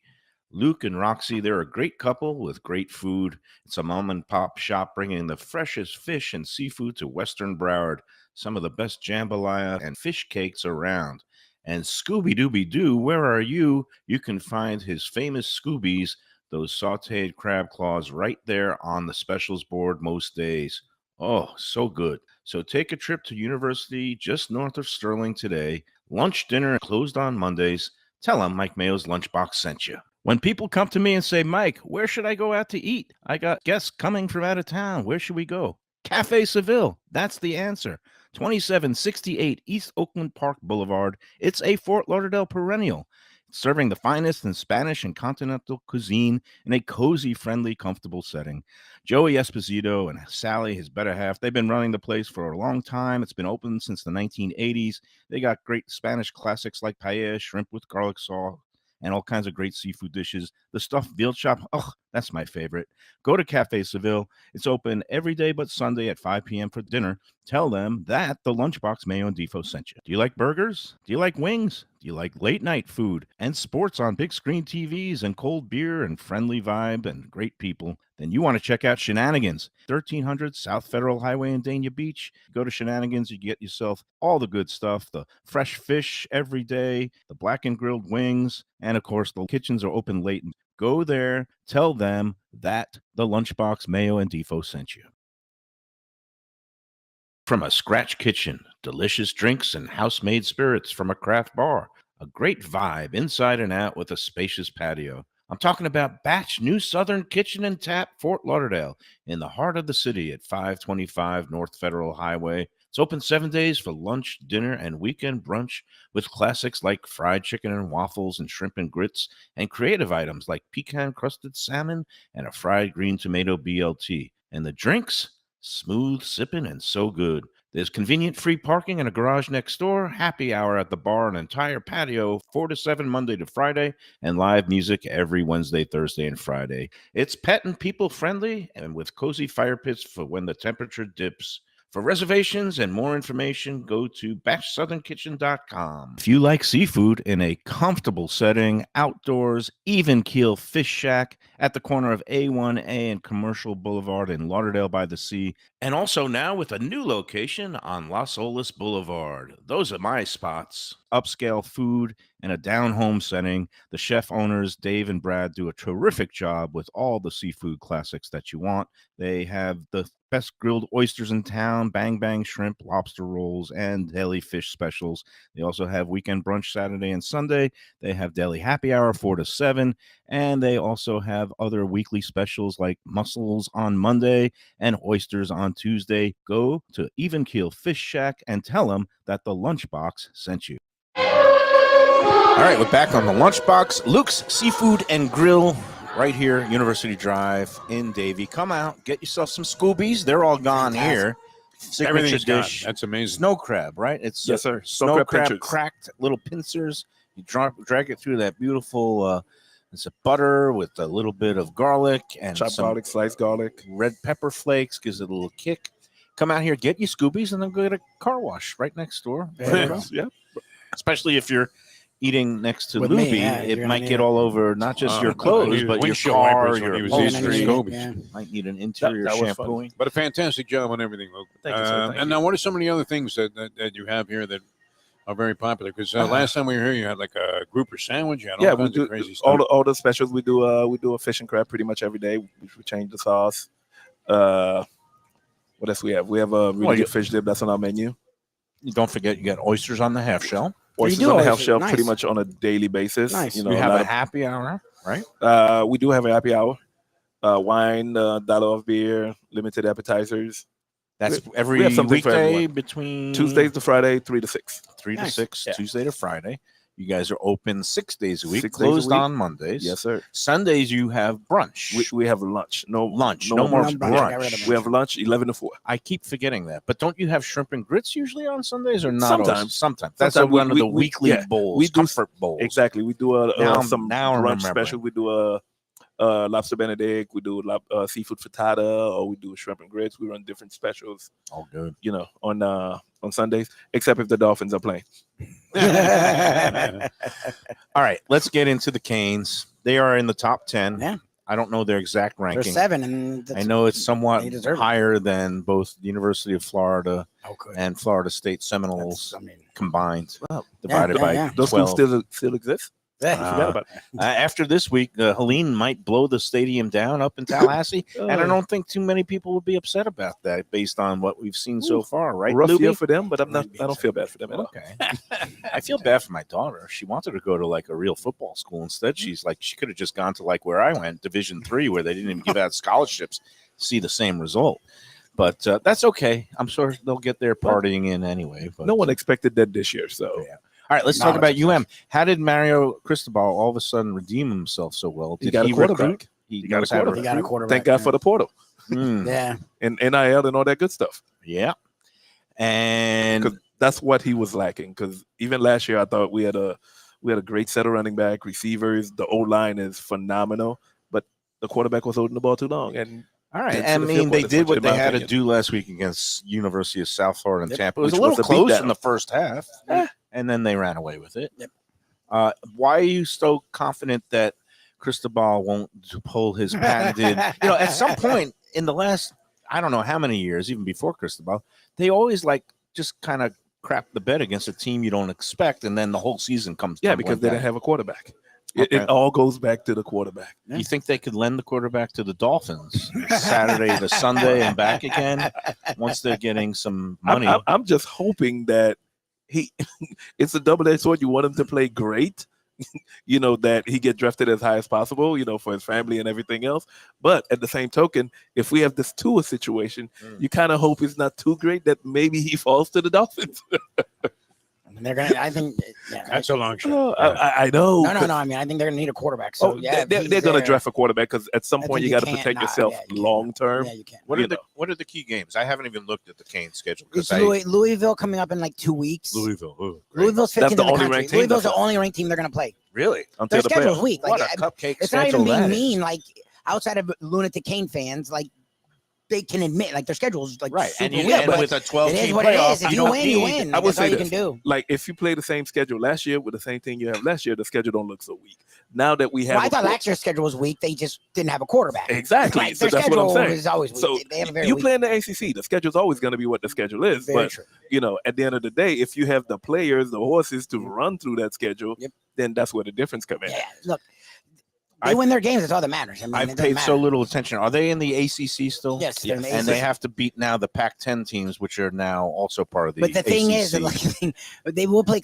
Luke and Roxy, they're a great couple with great food. It's a mom and pop shop bringing the freshest fish and seafood to Western Broward. Some of the best jambalaya and fish cakes around. And Scooby-Dooby-Doo, where are you? You can find his famous Scoobies, those sauteed crab claws, right there on the specials board most days. Oh, so good. So take a trip to University just north of Sterling today. Lunch, dinner, closed on Mondays. Tell them Mike Mayo's Lunchbox sent you. When people come to me and say, Mike, where should I go out to eat? I got guests coming from out of town. Where should we go? Cafe Seville. That's the answer. 2768 East Oakland Park Boulevard. It's a Fort Lauderdale perennial. Serving the finest in Spanish and continental cuisine in a cozy, friendly, comfortable setting. Joey Esposito and Sally, his better half, they've been running the place for a long time. It's been open since the 1980s. They got great Spanish classics like paella, shrimp with garlic sauce, and all kinds of great seafood dishes. The stuffed veal chop, oh, that's my favorite. Go to Cafe Seville. It's open every day but Sunday at 5 p.m. for dinner. tell them that the Lunchbox Mayo and Defo sent you. Do you like burgers? Do you like wings? Do you like late night food and sports on big screen TVs and cold beer and friendly vibe and great people? Then you want to check out Shenanigans, 1300 South Federal Highway in Dania Beach. Go to Shenanigans, you get yourself all the good stuff, the fresh fish every day, the blackened grilled wings, and of course, the kitchens are open late. Go there, tell them that the Lunchbox Mayo and Defo sent you. From a scratch kitchen, delicious drinks and house-made spirits from a craft bar, a great vibe inside and out with a spacious patio. I'm talking about Batch New Southern Kitchen and Tap, Fort Lauderdale, in the heart of the city at 525 North Federal Highway. It's open 7 days for lunch, dinner, and weekend brunch with classics like fried chicken and waffles and shrimp and grits, and creative items like pecan-crusted salmon and a fried green tomato BLT. And the drinks? Smooth sipping and so good. There's convenient free parking and a garage next door, happy hour at the bar, an entire patio, 4 to 7 Monday to Friday, and live music every Wednesday, Thursday, and Friday. It's pet and people friendly and with cozy fire pits for when the temperature dips. For reservations and more information, go to batchsouthernkitchen.com. If you like seafood in a comfortable setting, outdoors, even keel fish shack at the corner of A1A and Commercial Boulevard in Lauderdale by the Sea, and also now with a new location on Las Olas Boulevard. Those are my spots. Upscale food and a down-home setting. The chef owners, Dave and Brad, do a terrific job with all the seafood classics that you want. They have the best grilled oysters in town, bang bang shrimp, lobster rolls, and deli fish specials. They also have weekend brunch Saturday and Sunday. They have deli happy hour 4 to 7, and they also have other weekly specials like mussels on Monday and oysters on Tuesday. Go to Even Keel Fish Shack and tell them that the Lunchbox sent you. All right, we're back on the Lunchbox. Luke's Seafood and Grill right here, University Drive in Davie. Come out, get yourself some Scoobies. They're all gone here. Signature Everything's dish. gone. That's amazing. Snow crab, right? It's Yes, sir. Snow crab pincers. cracked little pincers. You drag it through that beautiful it's a butter with a little bit of garlic and Chopped some garlic, sliced garlic. red pepper flakes. Gives it a little kick. Come out here, get your Scoobies, and then go get a car wash right next door. Yeah. Especially if you're eating next to With me, Lubie, yeah, it you're might gonna get need all over not just your I clothes, needed but your windshield car, wipers when your he was upholstery. eating Scobies. Yeah. Might need an interior that was fun. shampooing. But a fantastic job on everything, Luke. Thank you, sir. Thank and you. now, what are some of the other things that you have here that are very popular? Because last time we were here, you had like a grouper sandwich. You had all Yeah, we kinds do of crazy stuff. all the specials. We do a fish and crab pretty much every day. We change the sauce. What else we have? We have a really good fish dip that's on our menu. Don't forget, you got oysters on the half shell. Oysters do on the half oysters. shell Nice. pretty much on a daily basis. Nice. You know, You a have lot a happy hour, right? we do have a happy hour. Wine, $1 off beer, limited appetizers. That's We every have something for weekday everyone. between Tuesdays to Friday, 3 to 6. 3 to Nice. 6, Yeah. Tuesday to Friday. You guys are open 6 days a week, 6 days a closed week. on Mondays. Yes, sir. Sundays you have brunch. We have lunch. No Lunch, no more brunch. brunch. Got rid of We have lunch 11 to 4. I keep forgetting that. But don't you have shrimp and grits usually on Sundays or not? Sometimes. Sometimes. That's Sometimes one of we- the we- weekly yeah, bowls, we do- comfort bowls. Exactly. We do some now I'm brunch remembering. special. We do a lobster benedict. We do seafood frittata, or we do shrimp and grits. We run different specials, All good. you know, on Sundays, except if the Dolphins are playing. All right, let's get into the Canes. They are in the top 10. Yeah. I don't know their exact They're ranking. 7, and I know it's somewhat they deserve it. higher than both the University of Florida Okay. and Florida State Seminoles That's, I mean, combined, Wow. divided yeah, by yeah. Those 12. schools still exist. yeah. I forgot about it. After this week, Helene might blow the stadium down up in Tallahassee, and I don't think too many people would be upset about that based on what we've seen so far, right? Rough Lubie? year for them, but I don't feel bad for them at all. Okay. I feel bad for my daughter. She wanted to go to like a real football school. Instead, she's like, she could have just gone to like where I went, Division III, where they didn't even give out scholarships, see the same result. But that's okay. I'm sure they'll get their partying in anyway. But No one expected that this year, so Yeah. All right, let's No, talk about it's UM. How did Mario Cristobal all of a sudden redeem himself so well? he Did got a quarterback. recruit? He got a knows how to quarterback. He got a recruit? quarterback. Thank God for the portal Mm, Yeah. and NIL and all that good stuff. yeah. And Because that's what he was lacking. Because even last year, I thought we had a great set of running back receivers. The O line is phenomenal, but the quarterback was holding the ball too long, and All right. Into I the mean, field they goal did what difference, they in my had to opinion. do last week against University of South Florida and Yep. Tampa. It was a Which little was a close beatdown. in the first half, and then they ran away with it. Yep. Why are you so confident that Cristobal won't pull his patented? At some point in the last, I don't know how many years, even before Cristobal, they always just kind of crap the bed against a team you don't expect, and then the whole season comes. Yeah, because they tumbling didn't down. have a quarterback. Okay. It all goes back to the quarterback. You think they could lend the quarterback to the Dolphins Saturday to Sunday and back again once they're getting some money? I'm just hoping that it's a double-edged sword. You want him to play great, that he get drafted as high as possible, for his family and everything else. But at the same token, if we have this Tua situation, you kind of hope it's not too great that maybe he falls to the Dolphins. And they're gonna. I think. Yeah, That's a long shot. Oh, I know. No. I mean, I think they're gonna need a quarterback. So yeah, they're going to draft a quarterback because at some I point think you you got to can't protect not- yourself yeah, you can't. long term. Yeah, you can. What you are the know. What are the key games? I haven't even looked at the Kane schedule It's because Louisville coming up in like 2 weeks. Louisville. Ooh, great. Louisville's 15th That's the in the only country. ranked team Louisville's that's the only ranked team they're gonna play. really Until Their the schedule's playoffs. weak. what Like, a cupcake it's not even schedule that being is. mean. Like outside of lunatic Kane fans, like they can admit like their schedule's like right, and super you weak, and but with a 12 it is team what it playoff, is. If you don't win, you need- win. I would That's all say you this. can do. Like if you play the same schedule last year with the same thing you have last year, the schedule don't look so weak. Now that we have, Well, I thought last year's schedule was weak. They just didn't have a quarterback. exactly. Right, So their that's what I'm schedule saying. is always weak. So They have a very you weak. play in the ACC, the schedule's always going to be what the schedule is. Very But true. at the end of the day, if you have the players, the horses to run through that schedule, Yep. then that's where the difference comes in. Yeah, look, they I- win their games. That's all that matters. I mean, I've it doesn't paid so matter. little attention. Are they in the ACC still? Yes, they're in the And they ACC. have to beat now the Pac-10 teams, which are now also part of the. But the thing is, ACC. like, they will play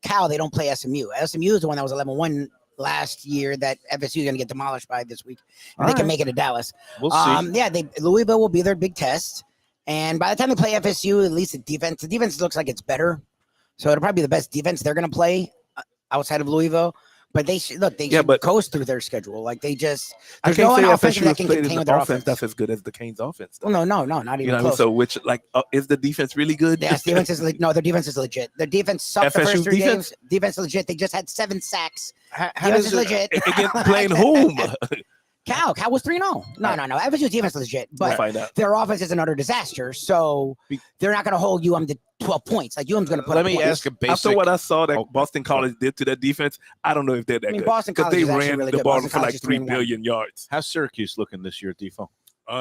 Cal. They don't play SMU. SMU is the one that was 11-1 last year that FSU is going to get demolished by this week. And they All can right. make it to Dallas. We'll see. Yeah, Louisville will be their big test. And by the time they play FSU, at least the defense looks like it's better. So it'll probably be the best defense they're going to play outside of Louisville. But they should coast through their schedule. Like they just I there's can't no say one offensive FSU that has can played contain an with their offense offense. that's as good as the Canes offense. Though. Well, no, not even close. So which is the defense really good? Yes, defense is their defense is legit. Their defense sucked the FSU first 3 defense? games. Defense is legit. They just had 7 sacks. How Defense does is it, legit. Again, playing whom? Cal was 3-0. No. FSU's defense is legit, We'll but find out. their offense is an utter disaster. So they're not going to hold UM to 12 points. Like UM's going to put. let up me points. ask a basic. After what I saw that Oh, Boston College did to that defense, I don't know if they're that I mean, good. Boston 'Cause College they is actually ran really the good. ball Boston for like College is 3 3-1. billion yards. How's Syracuse looking this year, Defo?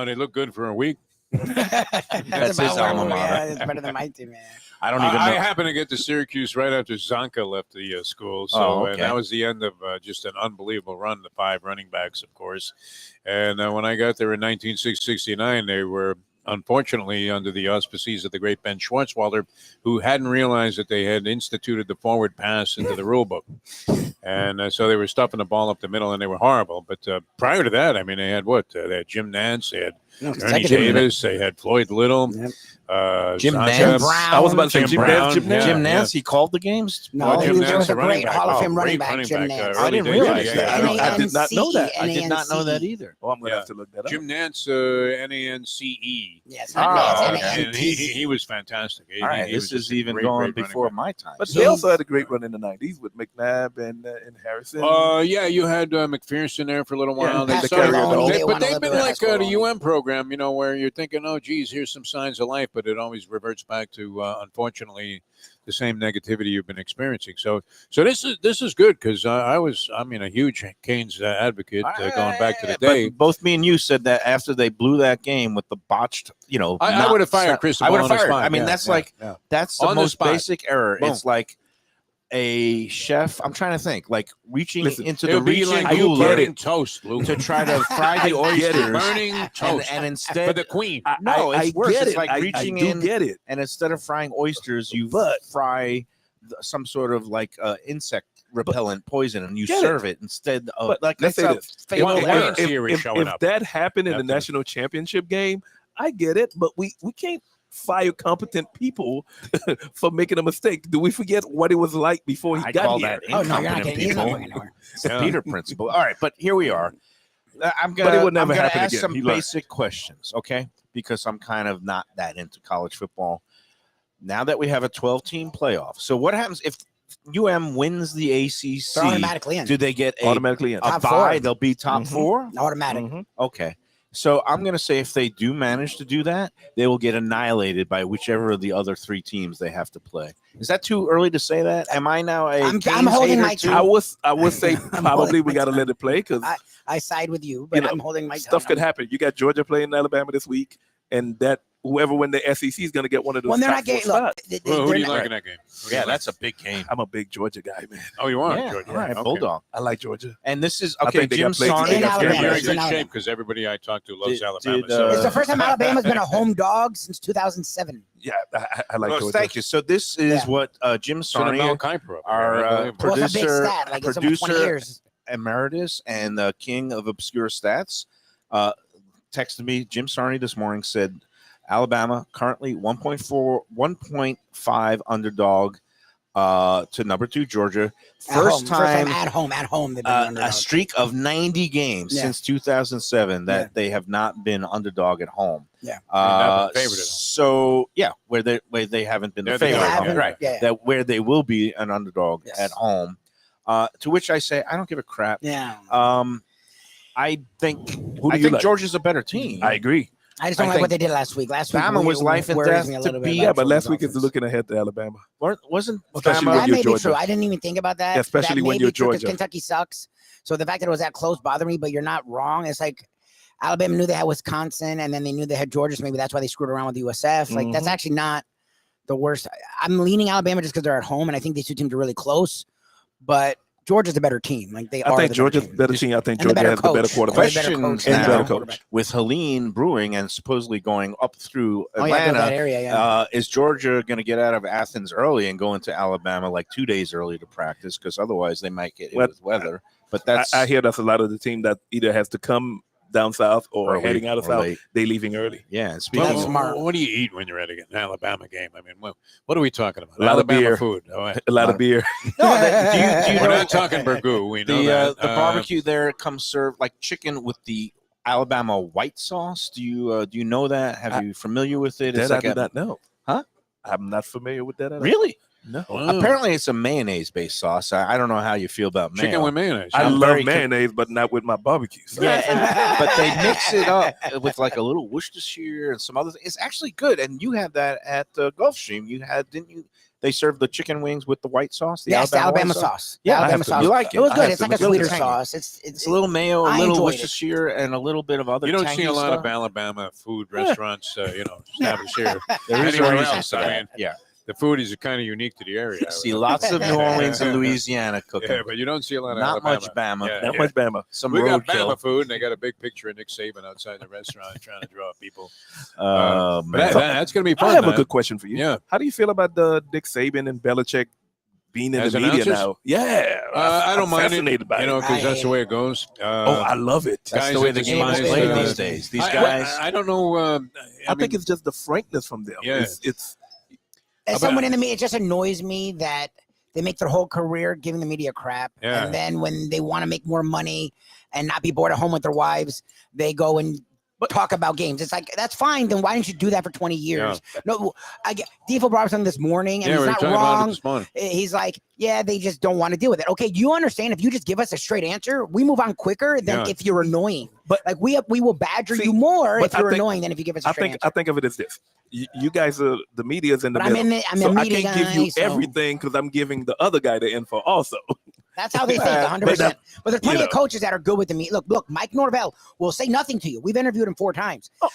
They look good for a week. That's his about where I'm alma at. mater. Yeah, it's better than my team, man. I don't even know. I happened to get to Syracuse right after Zonka left the school. So Oh, and okay. that was the end of just an unbelievable run, the 5 running backs, of course. And when I got there in 1969, they were unfortunately under the auspices of the great Ben Schwartzwalder, who hadn't realized that they had instituted the forward pass into the rule book. And so they were stuffing the ball up the middle, and they were horrible. But prior to that, I mean, they had what? They had Jim Nance, they had No, Ernie second- Davis, they had Floyd Little, Yep. Jim Zonka, Nance. Brown. I was about to say Jim Jim Brown, Nance. Jim Nance. yeah. Jim Nance, he called the games. No, Jim there was Nance, a a running great back. Hall of Fame Oh, running great back, running Jim back, Nance. I didn't early realize days. that. I did not know that. I did not know that either. Oh, I'm going to Yeah. have to look that up. Jim Nance, N-A-N-C-E. Yes, Ah, Nance, And he was fantastic. All right, He was this is just a even great, going great before running my time. But So- they also had a great run in the 90s with McNabb and Harrison. back. Yeah, you had McPherson there for a little while. Yeah, They the started- carrier dog. but won a they've little been bit of like high the school. UM program, where you're thinking, oh, geez, here's some signs of life, but it always reverts back to, unfortunately, the same negativity you've been experiencing. So this is good because I'm a huge Canes advocate going back to the day. But both me and you said that after they blew that game with the botched, I would have fired Chris. I would have on the fired. spot. I mean, Yeah, that's yeah, like yeah. that's the On the most spot. basic error. Boom. It's like a chef. I'm trying to think, like reaching Listen, into It the would be reaching like you cooler burning toast, Luke. to try to fry the I get it. oysters, burning toast and for instead the queen. No, it's worse. Get It's it. like reaching I do in get it. and instead of frying oysters, you fry some sort of like insect repellent poison, and you Get it. serve it instead of But like let's it's say a this. fatal Well, error. Wayne's theory showing If up. that happened in the Definitely. national championship game, I get it. But we can't fire competent people for making a mistake. Do we forget what it was like before he I got call here? that Oh no, you're not incompetent getting. He's not people. going anywhere. It's the Yeah. Peter principle. All right, but here we are. I'm But gonna, it would never I'm gonna happen ask again. some He learned. basic questions, okay? Because I'm kind of not that into college football. Now that we have a 12-team playoff, so what happens if UM wins the ACC? They're automatically in. Do they get Automatically in. a Top bye? four. They'll be top Mhm. four. Automatic. Mhm. Okay. So I'm going to say if they do manage to do that, they will get annihilated by whichever of the other 3 teams they have to play. Is that too early to say that? Am I now a I'm Canes holding hater my too? tongue. I would say probably we got to let it play because I side with you, but I'm holding my stuff tongue. could happen. You got Georgia playing Alabama this week, and that whoever win the SEC is going to get one of those. Well, they're top not getting. 4 Look, spots. Well, who do you not- like in that game? Yeah, that's a big game. I'm a big Georgia guy, man. Oh, you are? Yeah, Georgia. all right, Okay. Bulldog. I like Georgia. And this is I okay. think they Jim got places Sarnia. in Alabama. You're in It's in good Alabama. shape because everybody I talk to loves Did- Alabama. did, so It's the first time Alabama's been a home dog since 2007. Yeah, I like Oh, Georgia. thank you. So this is Yeah. what Jim so did Sarnia, Mel Kiper up there. our Unbelievable. Well, it's a big producer, stat. Like it's over 20 years. emeritus and the king of obscure stats, texted me. Jim Sarnia this morning said Alabama currently 1.5 underdog to number 2 Georgia. First time at home. They've been a underdogs. streak of 90 games Yeah. since 2007 that Yeah. they have not been underdog at home. Yeah. not been favored at home. So yeah, where they haven't been the They're the favorite, at underdog, home. right? yeah. That where they will be an underdog Yes. at home. To which I say I don't give a crap. Yeah. I think Who do you like? Georgia's a better team. I agree. I just don't I like think what they did last week. Last week Bama was life and worries death me a to little bit beat- about Yeah, but last Georgia's week is offense. looking ahead to Alabama. Wasn't Especially Bama- when That you're may be Georgia. true. I didn't even think about that. Especially that when may you're be true 'cause Georgia. Kentucky sucks. So the fact that it was that close bothered me, but you're not wrong. It's like Alabama knew they had Wisconsin, and then they knew they had Georgia, so maybe that's why they screwed around with the USF. Like that's Mhm. actually not the worst. I'm leaning Alabama just because they're at home, and I think these 2 teams are really close. But Georgia's a better team. Like they I are. think the Georgia's better team. better team. I think And the Georgia better has the better coach. quarterback. And the better Question coach and now, better coach. with Helene brewing and supposedly going up through Oh yeah, Atlanta. that area. Yeah. Is Georgia going to get out of Athens early and go into Alabama like 2 days early to practice? Because otherwise they might get hit Well, with weather. But that's I hear that's a lot of the team that either has to come down south or early heading out of or south. late. They leaving early. Yeah, and speaking That's of, smart. What do you eat when you're at an Alabama game? I mean, what are we talking about? A lot of Alabama beer. food. All right. A lot of beer. no, do you We're know not talking burgoo. We know the that. barbecue there comes served like chicken with the Alabama white sauce? Do you know that? Have you familiar with it? That It's I like do a, not know. Huh? I'm not familiar with that at all. really. No. Wow. Apparently, it's a mayonnaise-based sauce. I don't know how you feel about mayo. Chicken with mayonnaise. I I'm love very mayonnaise, but not with my barbecue. So. Yeah, but they mix it up with like a little Worcestershire and some other. It's actually good, and you had that at Gulfstream. You had, didn't you? They served the chicken wings with the white sauce. Yes, the Alabama white sauce. Yeah, The I Alabama have to- sauce. You like it? It was I good. have It's to like a look at sweeter the tangy. sauce. It's a little mayo, a I little enjoyed it. Worcestershire, and a little bit of other. You don't see tangy a lot stuff. of Alabama food restaurants, established here. There is a Anywhere reason else, for I that. mean, Yeah, the food is kind of unique to the area. I would see imagine. lots of New Orleans and Louisiana cooking. Yeah, but you don't see a lot of Not Alabama. much Bama. Yeah, Not yeah. much Bama. Some We got roadkill. Bama food, and they got a big picture of Nick Saban outside the restaurant trying to draw people. Oh, But man. that's going to be fun. I have a man. good question for you. Yeah. How do you feel about the Dick Saban and Belichick being in As the media announcers? now? Yeah. I don't I'm mind fascinated by it, it. because that's the way it goes. Oh, I love it. That's guys the way that the game is despise, played uh, these days. These I- guys. I don't know. I think it's just the frankness from them. Yeah. It's As someone in the media, it just annoys me that they make their whole career giving the media crap. Yeah. And then when they want to make more money and not be bored at home with their wives, they go and talk about games. It's like, that's fine. Then why didn't you do that for 20 years? No, I get Defo brought up something this morning, and yeah, he's we were not talking about it wrong. this morning. He's like, yeah, they just don't want to deal with it. Okay, you understand if you just give us a straight answer, we move on quicker than Yeah. if you're annoying. But- like we will badger See, you more but if I you're think- annoying than if you give us a I straight think answer. of it as this. You guys are the media's in the But I'm middle. I'm so a I media can't give guy, you so everything because I'm giving the other guy the info also. that's how they think, 100%. But there's plenty of coaches that are good with the media. Look, Mike Norvell will say nothing to you. We've interviewed him 4 times. Oh.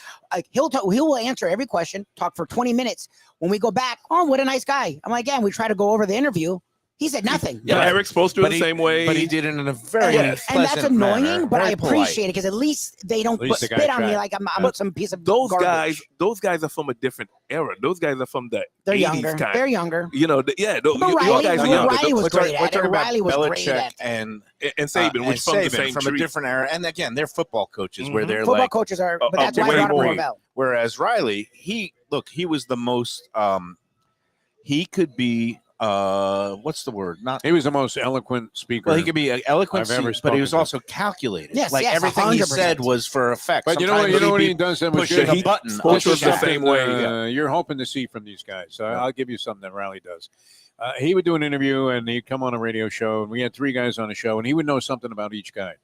He will answer every question, talk for 20 minutes. When we go back, oh, what a nice guy. I'm like, yeah, we try to go over the interview. He said nothing. Yeah, Eric's supposed to But the he- same way. But he did it in a very Yes. And that's pleasant annoying, manner, but I very polite. appreciate it because at least they don't At least the guy spit on me tried. like I'm Yeah. some piece of those garbage. guys are from a different era. Those guys are from the They're 80s younger. kind. They're younger. You know, But you guys Riley, are younger. Riley was We're great at it. talking about Riley was great Belichick at it. and And Saban, and which from the Saban same from tree. a different era. And again, they're football coaches where Mhm. they're Football like, coaches are, but that's why I way brought up more. Norvell. whereas Riley, he was the most, he could be, what's the word? Not, He was the most eloquent speaker. well, he could be eloquent, I've ever but he was spoken to. also calculated. Yes, like yes, everything he 100%. said was for effect. But you know what? Sometimes You know he'd what be he does that was pushing good. a button. Sports on was the the chat. same way. You're hoping to see from these guys. So I'll give you something that Riley does. He would do an interview and he'd come on a radio show, and we had 3 guys on the show, and he would know something about each guy.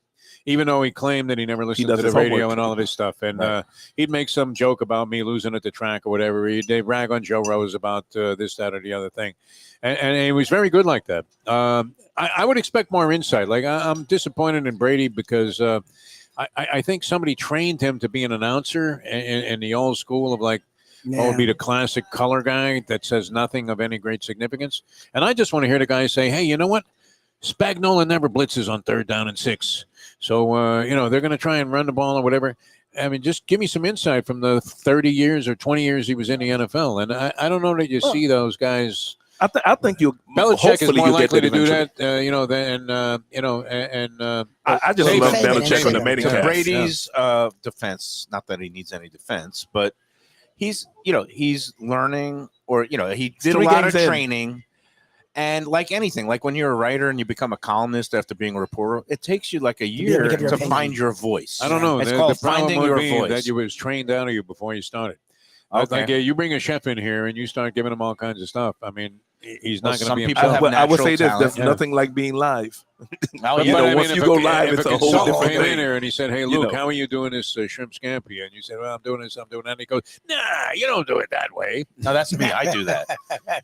even though he claimed that he never listened does to the his radio homework. and all of this stuff. And Right. he'd make some joke about me losing at the track or whatever. They rag on Joe Rose about this, that, or the other thing. And he was very good like that. I would expect more insight. Like, I'm disappointed in Brady because I think somebody trained him to be an announcer in the old school of like, oh, be the classic color guy that says nothing of any great significance. And I just want to hear the guy say, hey, you know what? Spagnola never blitzes on 3rd down and 6. So, they're going to try and run the ball or whatever. I mean, just give me some insight from the 30 years or 20 years he was in the NFL. And I don't know that you see those guys. I think you. Belichick is more you'll get likely to do eventually. that, I just Well, love Saban Belichick and on the Saban. mating To cast. Brady's defense, not that he needs any defense, but he's learning, or he did a 3 lot of games in. training. And like anything, like when you're a writer and you become a columnist after being a reporter, it takes you like a able to year give your to opinion. find your voice. I don't know. It's The called problem finding would your be voice. that you was trained out of you before you started. Okay. Like, you bring a chef in here and you start giving him all kinds of stuff. I mean, he's Well, not going to some be people himself. have I would natural say this: talent. there's nothing like being live. Oh, But, yeah. you know, once you go live, if it's a whole consultant different came thing. in there and he said, "Hey, You Luke, know. how are you doing this shrimp scampi?" And you said, "Well, I'm doing this, I'm doing that." And he goes, "Nah, you don't do it that way." No, that's me. I do that.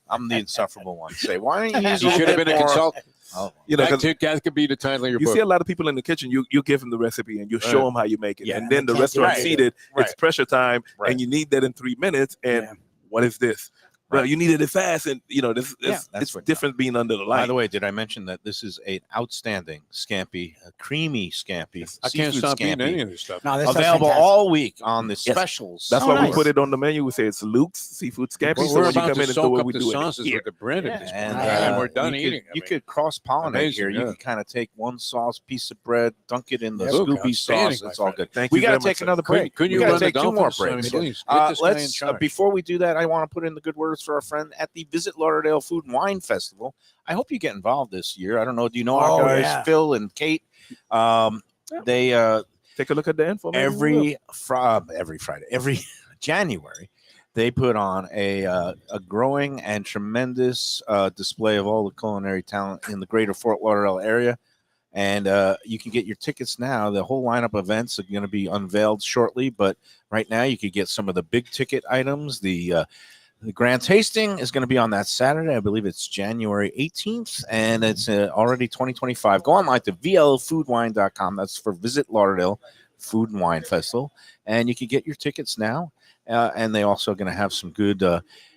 I'm the insufferable one. Say, why don't you use You should have been a consultant. Oh, You know, 'cause That could be the title of your you book. see a lot of people in the kitchen. You give them the recipe and you show Right. them how you make it, Yeah, and then the they can't restaurant do it. seated. Right. It's pressure time, Right. and you need that in 3 minutes. And Yeah. what is this? Well, Right. you needed it fast, and that's it's what- different being under the light. By the way, did I mention that this is an outstanding scampi, a creamy scampi, I can't seafood stop eating scampi, any of this stuff. No, this stuff's available fantastic. all week on the Yes. specials. That's Oh, why nice. we put it on the menu. We say it's Luke's seafood scampi. Well, so we're when you about come to in and do soak it, up we the do it sauces here. with the bread at Yeah, this and, point. and we're done you eating. Could, you could cross pollinate amazing, here. You yeah. could kind of take one sauce, piece of bread, dunk it in the Yep. Look, Scooby outstanding, sauce. my It's all friend. good. Thank We you got to very take much, another sir. break. Couldn't We you got to run the take 2 more Dolphins? I mean, breaks. please, get this guy in Let's charge. before we do that, I want to put in the good words for our friend at the Visit Lauderdale Food and Wine Festival. I hope you get involved this year. I don't know. Do you know our Oh, guys, yeah. Phil and Kate? They Take a look at the info. maybe we will. every Friday, every January, they put on a growing and tremendous display of all the culinary talent in the greater Fort Lauderdale area. And you can get your tickets now. The whole lineup of events are going to be unveiled shortly, but right now you could get some of the big ticket items. The Grand Tasting is going to be on that Saturday. I believe it's January 18th, and it's already 2025. Go online to vlfoodwine.com. That's for Visit Lauderdale Food and Wine Festival, and you can get your tickets now. And they also going to have some good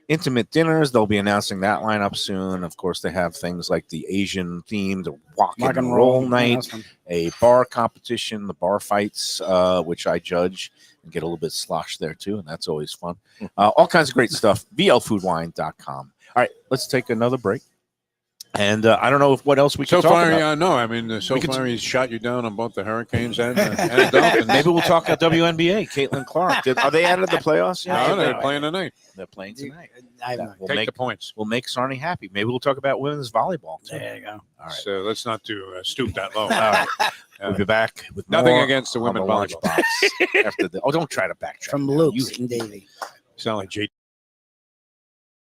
intimate dinners. They'll be announcing that lineup soon. Of course, they have things like the Asian themed rock and roll night, a bar competition, the bar fights, which I judge and get a little bit sloshed there too, and that's always fun. All kinds of great stuff. vlfoodwine.com. All right, let's take another break. And I don't know what else we can So talk far, about. no. I mean, so We could- far he's shot you down on both the Hurricanes and the Dolphins. Maybe we'll talk about WNBA. Caitlin Clark. Are they out of the playoffs yet? No, they're playing tonight. They're playing tonight. We'll Take make the points. we'll make Sarni happy. Maybe we'll talk about women's volleyball too. There you go. All right. So let's not stoop that low. All right. We'll be back with Nothing more against the on women volleyball. lunchbox after the. Oh, don't try to backtrack. From now. Luke You and Davie. Sound like J.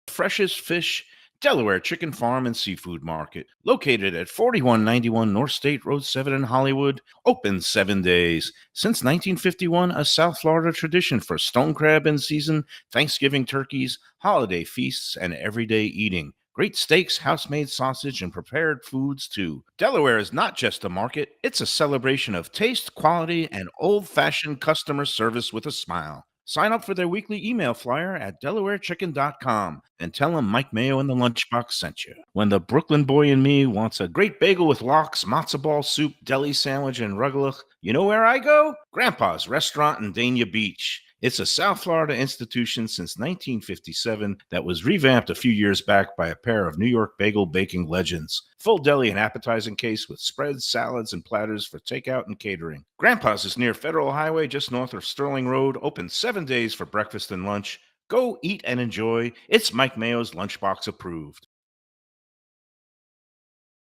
freshest fish, Delaware Chicken Farm and Seafood Market, located at 4191 North State Road 7 in Hollywood, open 7 days. Since 1951, a South Florida tradition for stone crab in season, Thanksgiving turkeys, holiday feasts, and everyday eating. Great steaks, house-made sausage, and prepared foods, too. Delaware is not just a market, it's a celebration of taste, quality, and old-fashioned customer service with a smile. Sign up for their weekly email flyer at DelawareChicken.com and tell them Mike Mayo and the Lunchbox sent you. When the Brooklyn boy in me wants a great bagel with lox, matzo ball soup, deli sandwich, and rugelach, you know where I go? Grandpa's Restaurant in Dania Beach. It's a South Florida institution since 1957 that was revamped a few years back by a pair of New York bagel baking legends. Full deli and appetizing case with spreads, salads, and platters for takeout and catering. Grandpa's is near Federal Highway, just north of Sterling Road, open 7 days for breakfast and lunch. Go eat and enjoy. It's Mike Mayo's Lunchbox approved.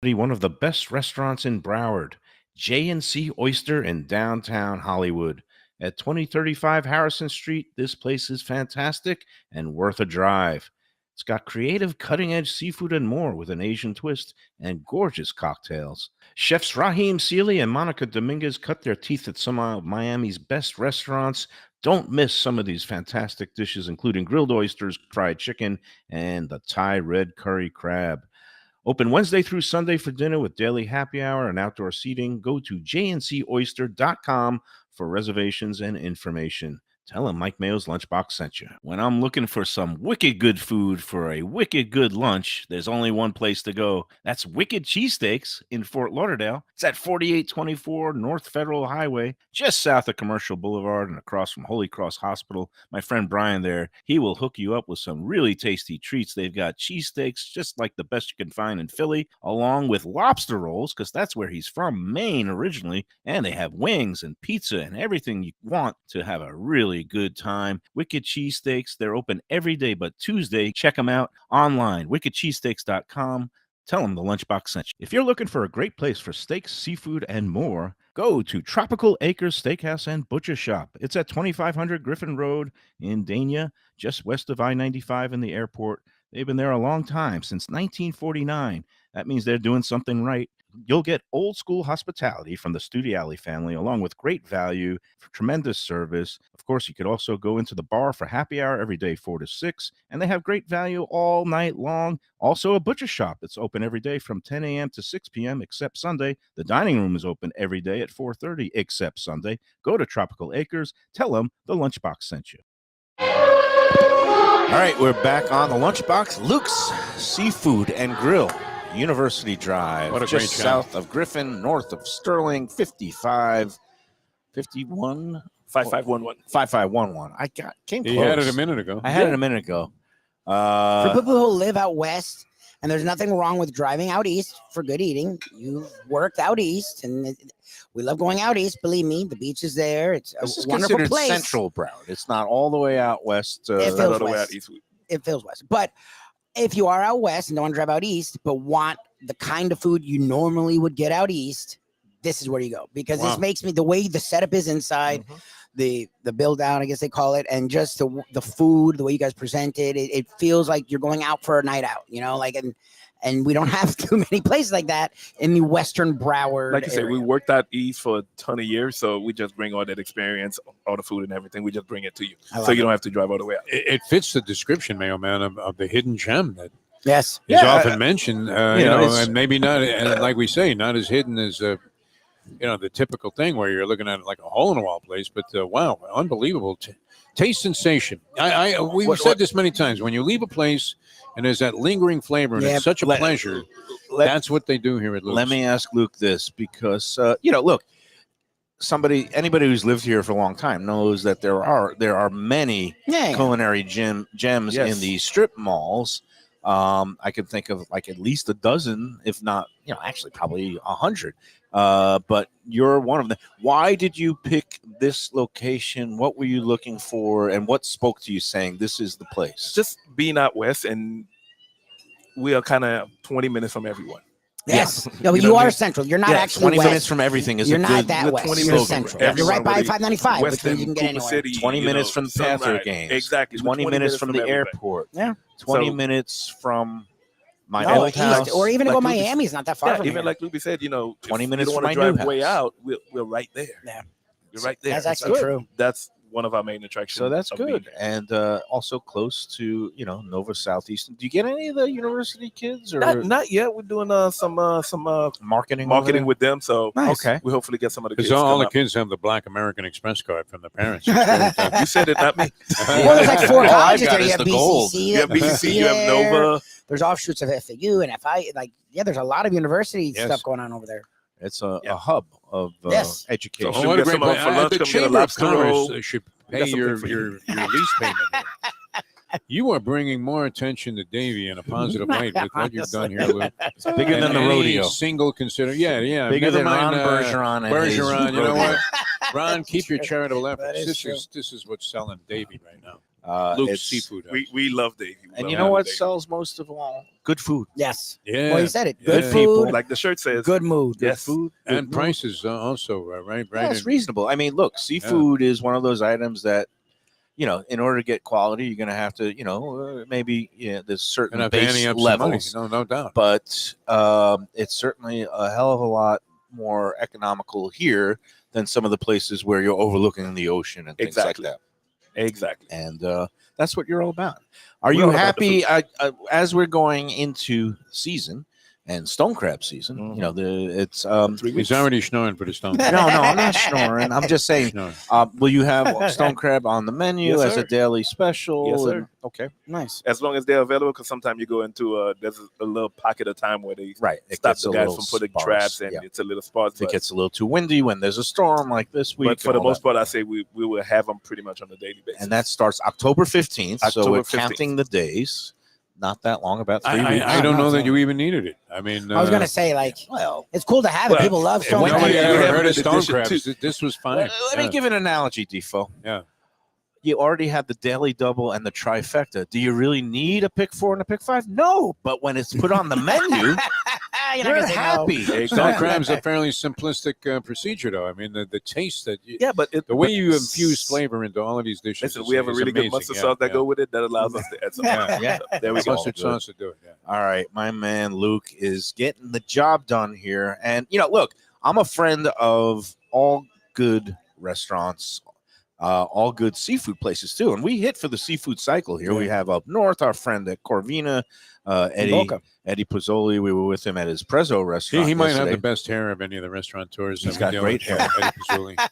One of the best restaurants in Broward, J&C Oyster in downtown Hollywood. At 2035 Harrison Street, this place is fantastic and worth a drive. It's got creative, cutting-edge seafood and more with an Asian twist and gorgeous cocktails. Chefs Raheem Sealy and Monica Dominguez cut their teeth at some of Miami's best restaurants. Don't miss some of these fantastic dishes, including grilled oysters, fried chicken, and the Thai red curry crab. Open Wednesday through Sunday for dinner with daily happy hour and outdoor seating. Go to jncoyster.com for reservations and information. Tell them Mike Mayo's Lunchbox sent you. When I'm looking for some wicked good food for a wicked good lunch, there's only one place to go. That's Wicked Cheesesteaks in Fort Lauderdale. It's at 4824 North Federal Highway, just south of Commercial Boulevard and across from Holy Cross Hospital. My friend Brian there, he will hook you up with some really tasty treats. They've got cheesesteaks just like the best you can find in Philly, along with lobster rolls, because that's where he's from, Maine originally. And they have wings and pizza and everything you want to have a really good time. Wicked Cheesesteaks, they're open every day but Tuesday. Check them out online, wickedcheesesteaks.com. Tell them the Lunchbox sent you. If you're looking for a great place for steaks, seafood, and more, go to Tropical Acres Steakhouse and Butcher Shop. It's at 2500 Griffin Road in Dania, just west of I-95 in the airport. They've been there a long time, since 1949. That means they're doing something right. You'll get old school hospitality from the Studiali family, along with great value, for tremendous service. Of course, you could also go into the bar for happy hour every day, 4 to 6, and they have great value all night long. Also, a butcher shop that's open every day from 10 a.m. to 6 p.m. except Sunday. The dining room is open every day at 4:30 except Sunday. Go to Tropical Acres. Tell them the Lunchbox sent you. All right, we're back on the Lunchbox. Luke's Seafood and Grill. University Drive, What a just great job. south of Griffin, north of Sterling, 5511. 5511. I came close. He had it a minute ago. I had it a minute ago. For people who live out west, and there's nothing wrong with driving out east for good eating. You've worked out east, and we love going out east. Believe me, the beach is there. It's a This is wonderful considered place. Central Broward. It's not all the way out west. It Not feels all the way west. out east. It feels west. But if you are out west and don't want to drive out east, but want the kind of food you normally would get out east, this is where you go. Because Wow. this makes me, the way the setup is inside, the build down, I guess they call it, and just the food, the way you guys present it, it feels like you're going out for a night out, you know, like, and we don't have too many places like that in the Western Broward. Like you said, we area. worked out east for a ton of years, so we just bring all that experience, all the food and everything. We just bring it to you, I love so you it. don't have to drive all the way out. It fits the description, Mayo Man, of the hidden gem that Yes. is Yeah, often mentioned. You know, know, it's- and maybe not, and like we say, not as hidden as the typical thing where you're looking at it like a hole in the wall place. But wow, unbelievable taste sensation. We've said this many times. When you leave a place and there's that lingering flavor, and Yeah, it's such a let- pleasure. Let- That's what they do here at Luke's. Let me ask Luke this, because look, anybody who's lived here for a long time knows that there are many Yeah. culinary gems Yes. in the strip malls. I can think of like at least a dozen, if not, actually probably 100. But you're one of them. Why did you pick this location? What were you looking for, and what spoke to you saying this is the place? Just being out west, and we are kind of 20 minutes from everyone. Yes. No, You know you what I are mean? central. You're not Yeah, actually 20 west. minutes from everything is You're a not good that the west. 20 You're minutes central. from You're right by everyone, 595, which Weston, means you can get Cooper anywhere. City, 20 minutes from the Panther Sunrise. games. Exactly. 20 minutes from the everything. airport. Yeah. 20 So- minutes from my No, old east, house. or even to go like Luby Miami is not that far Yeah, from even here. like Lubie said, 20 if minutes you don't from want my to new drive way house. out, we're right there. Yeah. You're right there. That's actually true. That's one of our main attractions. So that's of being good, here. and also close to Nova Southeastern. Do you get any of the university kids or Not yet. We're doing some marketing? over marketing there? with them, so Nice. Okay. we hopefully get some of the Because kids. all come the up. kids have the Black American Express card from their parents. It's very tough. You said it, not me. Well, there's like four All I colleges got there. You is have the gold. BCC. You have BCC, you have there. Nova. There's offshoots of FAU and FI. There's a lot of university Yes. stuff going on over there. It's a Yeah. hub of Yes. education. So Oh, should what we a get great some of place. them for lunch? The Come get a Chamber of lobster Commerce roll. should We pay got something your for you. lease payment. You are bringing more attention to Davie in a positive light with what you've done here, Luke. Bigger than the any rodeo. Single yeah. Bigger Never than mind, Ron Bergeron and his Bergeron, you know rodeo. what? Ron, keep your charitable That efforts. is This is what's selling Davie right now. It's- Luke's Seafood House. We love Davie. We And love you know what Davie. sells most of all? Good food. Yes. Yeah. Well, you said it. Yeah. Good Good food, people. Like the shirt says. good mood. Yes. Food. And good prices also, right? Yeah, it's in- reasonable. I mean, look, seafood is one of those items that in order to get quality, you're going to have to, maybe there's certain And have to base ante up some money. levels. No doubt. But it's certainly a hell of a lot more economical here than some of the places where you're overlooking the ocean and things Exactly. like that. Exactly. And that's what you're all about. Are We're you all about the happy as we're going into season and stone crab season? Mhm. It's 3 He's weeks. already snoring for the stone. no, I'm not snoring. I'm just saying. Snoring. Will you have stone crab on the menu Yes, as sir. a daily special? Yes, sir. And- okay, Nice. As long as they're available, because sometimes you go into there's a little pocket of time where they right. It stop gets the a guys little from putting sparse. traps, and Yeah. it's a little sparse. If it gets a little too windy when there's a storm like this week. But for and the all most that. part, I say we will have them pretty much on a daily basis. And that starts October 15th. So October we're 15th. counting the days. Not that long, about 3 weeks. I don't No, know that no. you even needed it. I mean, I was gonna say, like, Well, it's cool to have it. Well, People love if stone we- crab. nobody we ever have heard it of in stone addition crabs. to- This was fine. let me give an analogy, Defo. Yeah. You already have the daily double and the trifecta. Do you really need a pick 4 and a pick 5? No, but when it's put on the menu, You're not you're gonna say no. happy. Stone Exactly. crab's a fairly simplistic procedure, though. I mean, the taste that Yeah, but the way you infuse flavor into all of these dishes. Listen, is- we have a is really amazing. good mustard Yeah, sauce that yeah. go with it that allows us to add some. Yeah. So there we go. Mustard Good. sauce to do it. Yeah. All right, my man Luke is getting the job done here. And, look, I'm a friend of all good restaurants, all good seafood places, too. And we hit for the seafood cycle here. We have up north our friend at Corvina, Boca. Eddie Pozzoli. We were with him at his Prezzo restaurant. He might have yesterday. the best hair of any of the restaurateurs. He's that we got deal great with. hair. Eddie Pizzulli.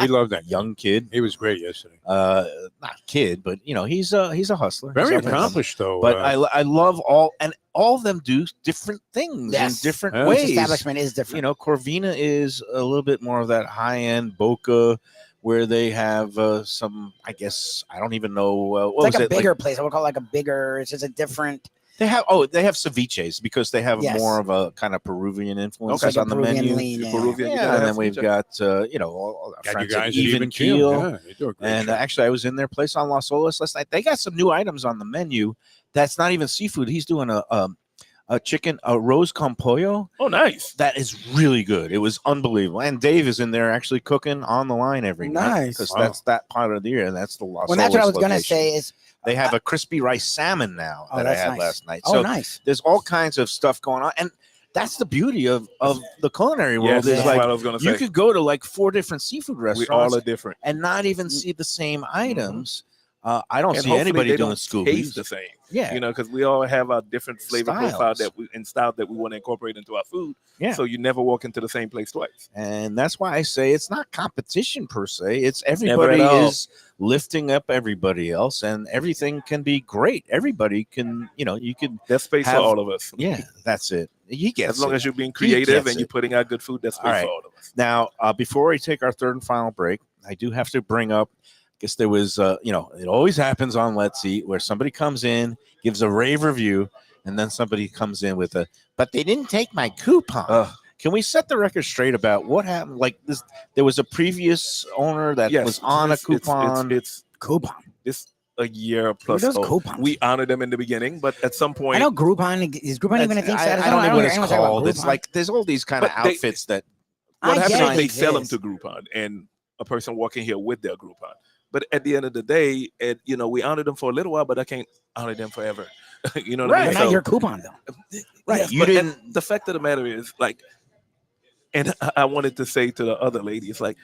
We love that Young kid. He was great yesterday. Not kid, but, he's a hustler. Very He's up and coming. accomplished, though. But I love all of them do different things Yes. in different Yeah. Each ways. establishment is different. Corvina is a little bit more of that high end Boca, where they have some. I guess I don't even know what It's like was a it. bigger place. I would call it like a bigger. It's just a different. They have ceviches because they have Yes. more of a kind of Peruvian influence Like a on the Peruvian menu. lean, yeah. Peruvian, you Yeah, gotta and have then we've ceviche. got all our Got you friends at guys at Even Keel. Yeah, you do a great And job. actually, I was in their place on Las Olas last night. They got some new items on the menu. That's not even seafood. He's doing a chicken, a rose con pollo. Oh, nice. That is really good. It was unbelievable. And Dave is in there actually cooking on the line every night Nice. because Wow. that's that part of the year. And that's the Las Well, that's what I Olas was gonna location. say is. They have a crispy rice salmon now Oh, that I that's had nice. last night. Oh, So nice. there's all kinds of stuff going on. And that's the beauty of the culinary world Yes, is that's like what I was gonna you say. could go to like 4 different seafood We restaurants all are different. and not even see the same items. I don't And see hopefully anybody they doing don't Scoobies. taste the same. Yeah. Because we all have our different flavor profile Styles. style that we want to incorporate into our food. Yeah. So you never walk into the same place twice. And that's why I say it's not competition per se. It's Never everybody at all. is lifting up everybody else, and everything can be great. Everybody can, you can. There's space Have- for all of us. Yeah, that's it. He gets As long it. as you're being creative gets and you're it. putting out good food, there's space All right. for all of us. Now, before we take our third and final break, I do have to bring up. I guess there was, it always happens on Let's Eat where somebody comes in, gives a rave review, and then somebody comes in with but they didn't take my coupon. Ugh. Can we set the record straight about what happened? Like this, there was a previous owner that Yes, was on a it's- coupon. It's Coupon. it's a year plus. does old. coupons? We honored them in the beginning, but at some point, I know Groupon. Is Groupon even a thing? I don't know what it's hear anyone talk about called. It's Groupon. like there's all these kind of But they- outfits that. what I happens get is it, they it sell them is. to Groupon, and a person walking here with their Groupon. But at the end of the day, we honored them for a little while, but I can't honor them forever. You know what I But mean? not So- your coupon though. Right, Yes, you but didn't- the fact of the matter is, and I wanted to say to the other lady, it's like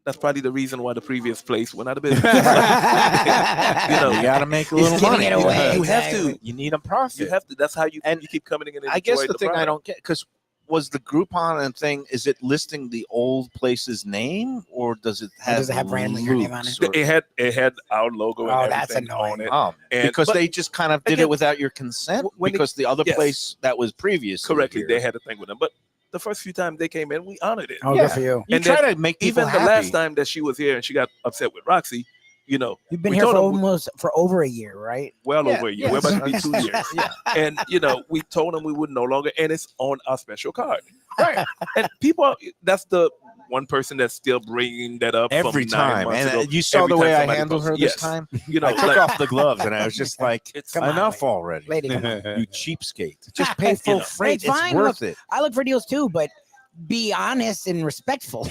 that's probably the reason why the previous place went out of business. You got to make a He's little giving money. it away. You have Exactly. to. You need a profit. You have to. That's how you And you keep coming in. And I guess enjoy the thing I product. don't get because was the Groupon and thing is it listing the old place's name or does it have does it have randomly your name on Luke's it? or- It had our logo Oh, and that's everything on annoying. it. Oh, And- because but they just kind of did it again, without your consent when because the other yes. place that was previous Correctly, they had a thing with them. But the first few times they came in, we honored it. Oh, Yeah. good for you. you and try to make people Even the happy. last time that she was here and she got upset with Roxy, You've been We here for told him- for over a year, right? well Yeah, over a year. yeah, We're about to be that's- 2 years. Yeah. And we told them we would no longer, and it's on our special card. Right. And that's the one person that's still bringing that up Every from 9 time. months And ago. you saw Every the way time I somebody handled her posts- this yes. time. I I took off the gloves and I was just like, Come on, enough lady. already. Lady, come on. You cheapskate. Just pay full know, freight. it's It's fine. worth it. I look for deals too, but be honest and respectful.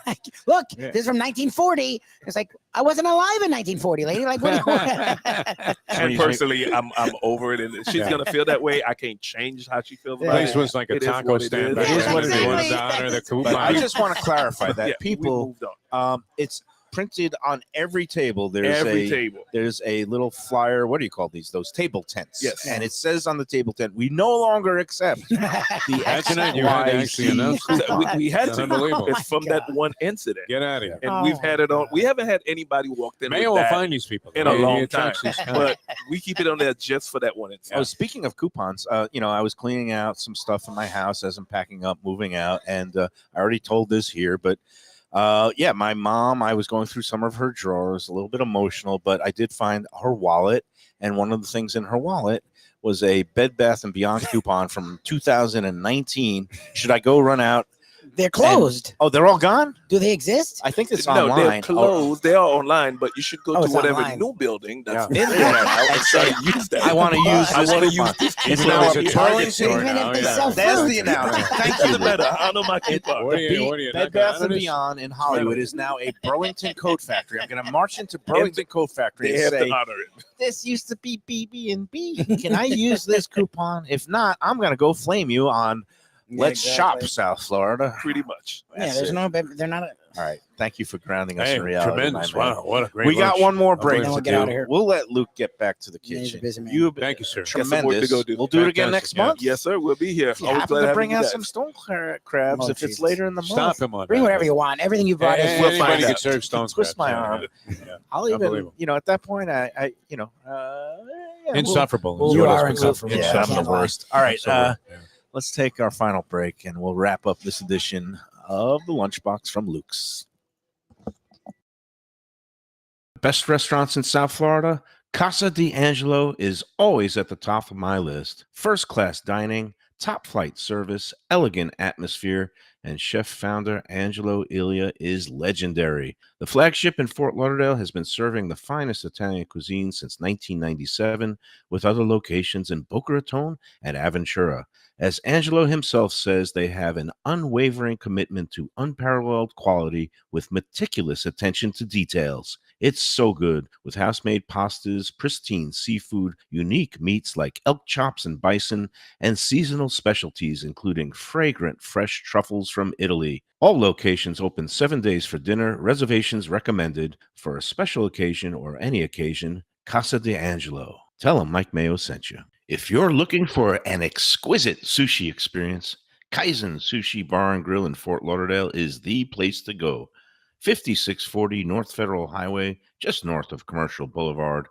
Like, look, Yeah. this is from 1940. It's like, I wasn't alive in 1940, lady. Like, what? And personally, I'm over it, and she's Yeah. gonna feel that way. I can't change how she feels The about place it. was like a It is taco what it stand. is. Back Yeah, then. what it They wanted is. to honor the But I coupon. just want to clarify that Yeah, we people, moved on. it's printed on every table. There's Every a table. there's a little flyer. What do you call these? Those table tents. Yes. And it says on the table tent, we no longer accept the Imagine that, you had to actually XYZ announce it. coupon. We had It's to. unbelievable. It's from that one incident, Get out of here. and we've had it on. We haven't had anybody walked in Mayo with will that, find these people in a He long attracts time. these kind of- but we keep it on there just for that one incident. Oh, speaking of coupons, I was cleaning out some stuff in my house as I'm packing up, moving out, and I already told this here, but my mom, I was going through some of her drawers, a little bit emotional, but I did find her wallet, and one of the things in her wallet was a Bed Bath & Beyond coupon from 2019. Should I go run out? They're closed. Oh, they're all gone? Do they exist? I think it's No, online. they're closed. They are online, but you should go Oh, to it's whatever online. new building that's Yeah. in there now and try to use that. I want to use I this want to coupon. use this. It's Even now though a it's a Target Burlington. store Even if now, they yeah. sell That's fruit. the announcement. It Thank doesn't you. matter. I know my coupon. What do you Bed not Bath gonna and honor Beyond in Hollywood is now a Burlington Coat Factory. I'm going to march into Burlington Coat Factory They and have say, to honor it. this used to be BB&B. Can I use this coupon? If not, I'm going to go flame you on Let's Shop South Florida. Pretty much. Yeah, That's there's it. no. They're not. All right. Thank you for grounding us Hey, in reality. tremendous. my man. Wow, what a great We got lunch. one more break Then to we'll do. get out of here. We'll let Luke get back to the Yeah, he's a kitchen. busy man. You've Thank you, sir. Got some work to tremendous. go do. We'll do it again Fantastic, next yeah. month. Yes, sir. We'll be here. If you Always happen glad to to bring have out you some guys. stone crabs, Oh, if it's Jesus. later in the month, Stop him on Bring that. whatever you want. Everything you brought is. We'll Anybody find can out. serve stone Twist crabs. my arm. Yeah. I'll even, Unbelievable. at that point, I Insufferable. You is what are it's called. insufferable. Yeah, I'm the Can't lie. worst. All right, Absolutely. Yeah. let's take our final break, and we'll wrap up this edition of the Lunchbox from Luke's. Best restaurants in South Florida? Casa D'Angelo is always at the top of my list. First-class dining, top-flight service, elegant atmosphere, and chef-founder Angelo Ilia is legendary. The flagship in Fort Lauderdale has been serving the finest Italian cuisine since 1997, with other locations in Boca Raton and Aventura. As Angelo himself says, they have an unwavering commitment to unparalleled quality with meticulous attention to details. It's so good, with house-made pastas, pristine seafood, unique meats like elk chops and bison, and seasonal specialties including fragrant fresh truffles from Italy. All locations open 7 days for dinner. Reservations recommended for a special occasion or any occasion. Casa D'Angelo. Tell them Mike Mayo sent you. If you're looking for an exquisite sushi experience, Kaizen Sushi Bar and Grill in Fort Lauderdale is the place to go. 5640 North Federal Highway, just north of Commercial Boulevard.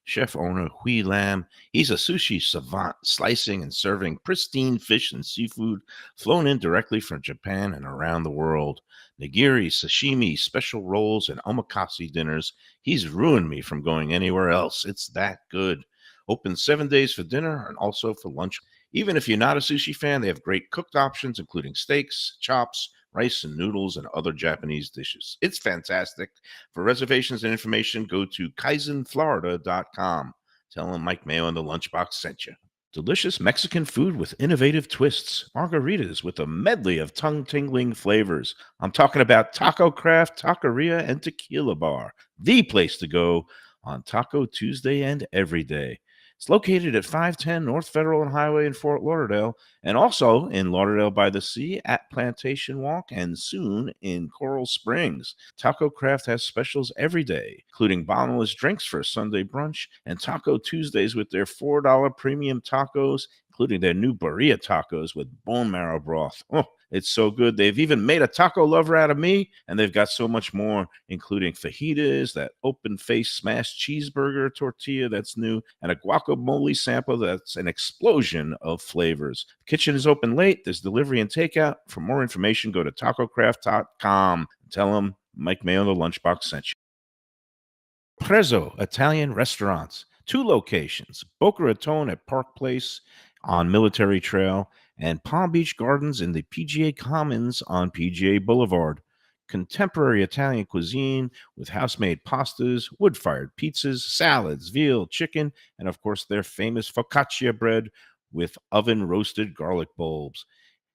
Chef owner Hui Lam, he's a sushi savant, slicing and serving pristine fish and seafood flown in directly from Japan and around the world. Nigiri, sashimi, special rolls, and omakase dinners. He's ruined me from going anywhere else. It's that good. Open 7 days for dinner and also for lunch. Even if you're not a sushi fan, they have great cooked options, including steaks, chops, rice and noodles, and other Japanese dishes. It's fantastic. For reservations and information, go to kaizenflorida.com. Tell them Mike Mayo and the Lunchbox sent you. Delicious Mexican food with innovative twists. Margaritas with a medley of tongue-tingling flavors. I'm talking about Taco Craft, Taqueria, and Tequila Bar. The place to go on Taco Tuesday and every day. It's located at 510 North Federal and Highway in Fort Lauderdale, and also in Lauderdale by the Sea at Plantation Walk, and soon in Coral Springs. Taco Craft has specials every day, including bottomless drinks for a Sunday brunch, and Taco Tuesdays with their $4 premium tacos, including their new burrito tacos with bone marrow broth. Oh, it's so good. They've even made a taco lover out of me, and they've got so much more, including fajitas, that open-faced smashed cheeseburger tortilla that's new, and a guacamole sample that's an explosion of flavors. The kitchen is open late. There's delivery and takeout. For more information, go to tacocraft.com. Tell them Mike Mayo the Lunchbox sent you. Prezzo Italian Restaurants. 2 locations, Boca Raton at Park Place on Military Trail, and Palm Beach Gardens in the PGA Commons on PGA Boulevard. Contemporary Italian cuisine with house-made pastas, wood-fired pizzas, salads, veal, chicken, and of course their famous focaccia bread with oven-roasted garlic bulbs.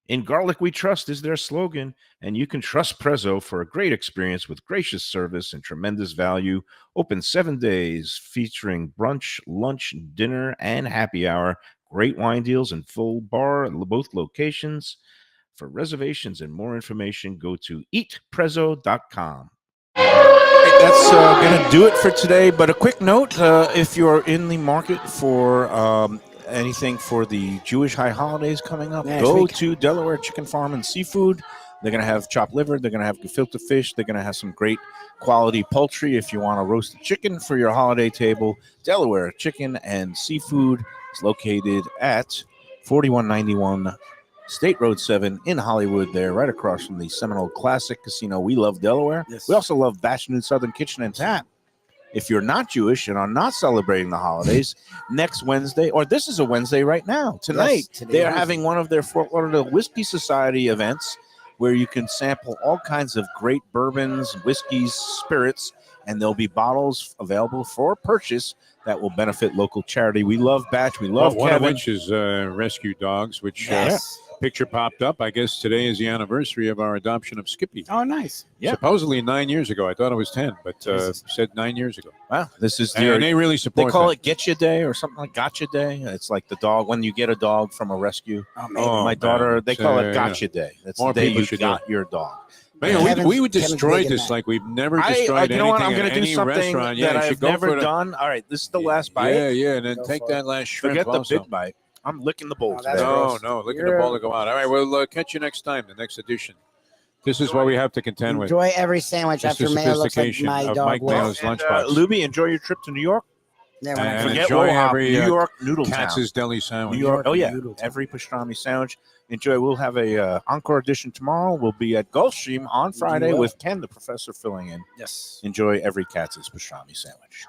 In Garlic We Trust is their slogan, and you can trust Prezzo for a great experience with gracious service and tremendous value. Open 7 days, featuring brunch, lunch, dinner, and happy hour. Great wine deals and full bar at both locations. For reservations and more information, go to eatprezzo.com. That's going to do it for today. But a quick note, if you're in the market for anything for the Jewish high holidays coming up, go to Delaware Chicken Farm and Seafood. They're going to have chopped liver. They're going to have gefilte fish. They're going to have some great quality poultry if you want to roast a chicken for your holiday table. Delaware Chicken and Seafood is located at 4191 State Road 7 in Hollywood, there, right across from the Seminole Classic Casino. We love Delaware. Yes. We also love Bashanoon Southern Kitchen and Tap. If you're not Jewish and are not celebrating the holidays, next Wednesday, or this is a Wednesday right now, tonight, they are having one of their Fort Lauderdale Whiskey Society events where you can sample all kinds of great bourbons, whiskeys, spirits, and there'll be bottles available for purchase that will benefit local charity. We love Batch. We love one Kevin. of which is Rescue Dogs, which Yes. picture popped up. I guess today is the anniversary of our adoption of Skippy. Oh, nice. Yeah. Supposedly 9 years ago. I thought it was 10, but said 9 years ago. Wow, this is And they really support they call that. it Get You Day or something like Gotcha Day. It's like the dog when you get a dog from a rescue. Oh, man. Oh, My man, daughter, they it's, call you it know, Gotcha Day. That's more the day people you should got your dog. Man, Kevin's- we would Kevin's destroy big in this that. like we've never destroyed you know what? I'm anything going at to do any something restaurant. that you should I've go never for the- done. All right, this is the last bite. Yeah, and then Go take for that last shrimp Forget the also. big bite. I'm licking the bowl Oh, that's today. gross. No, look at You're- the ball to go out. All right, we'll catch you next time, the next edition. This is what we have to contend with. Enjoy every sandwich Just after the Mayo looks like sophistication my of dog Mike will. Mayo's lunchbox. Lubie, enjoy your trip to New York. Yeah, And whenever. Forget enjoy Wohop, every, New York Noodle Town. Katz's Deli sandwich. New York. Oh yeah, Noodle Town. every pastrami sandwich. Enjoy. We'll have a encore edition tomorrow. We'll be at Gulfstream on Friday will. with Ken, the professor, filling in. Yes. Enjoy every Katz's pastrami sandwich.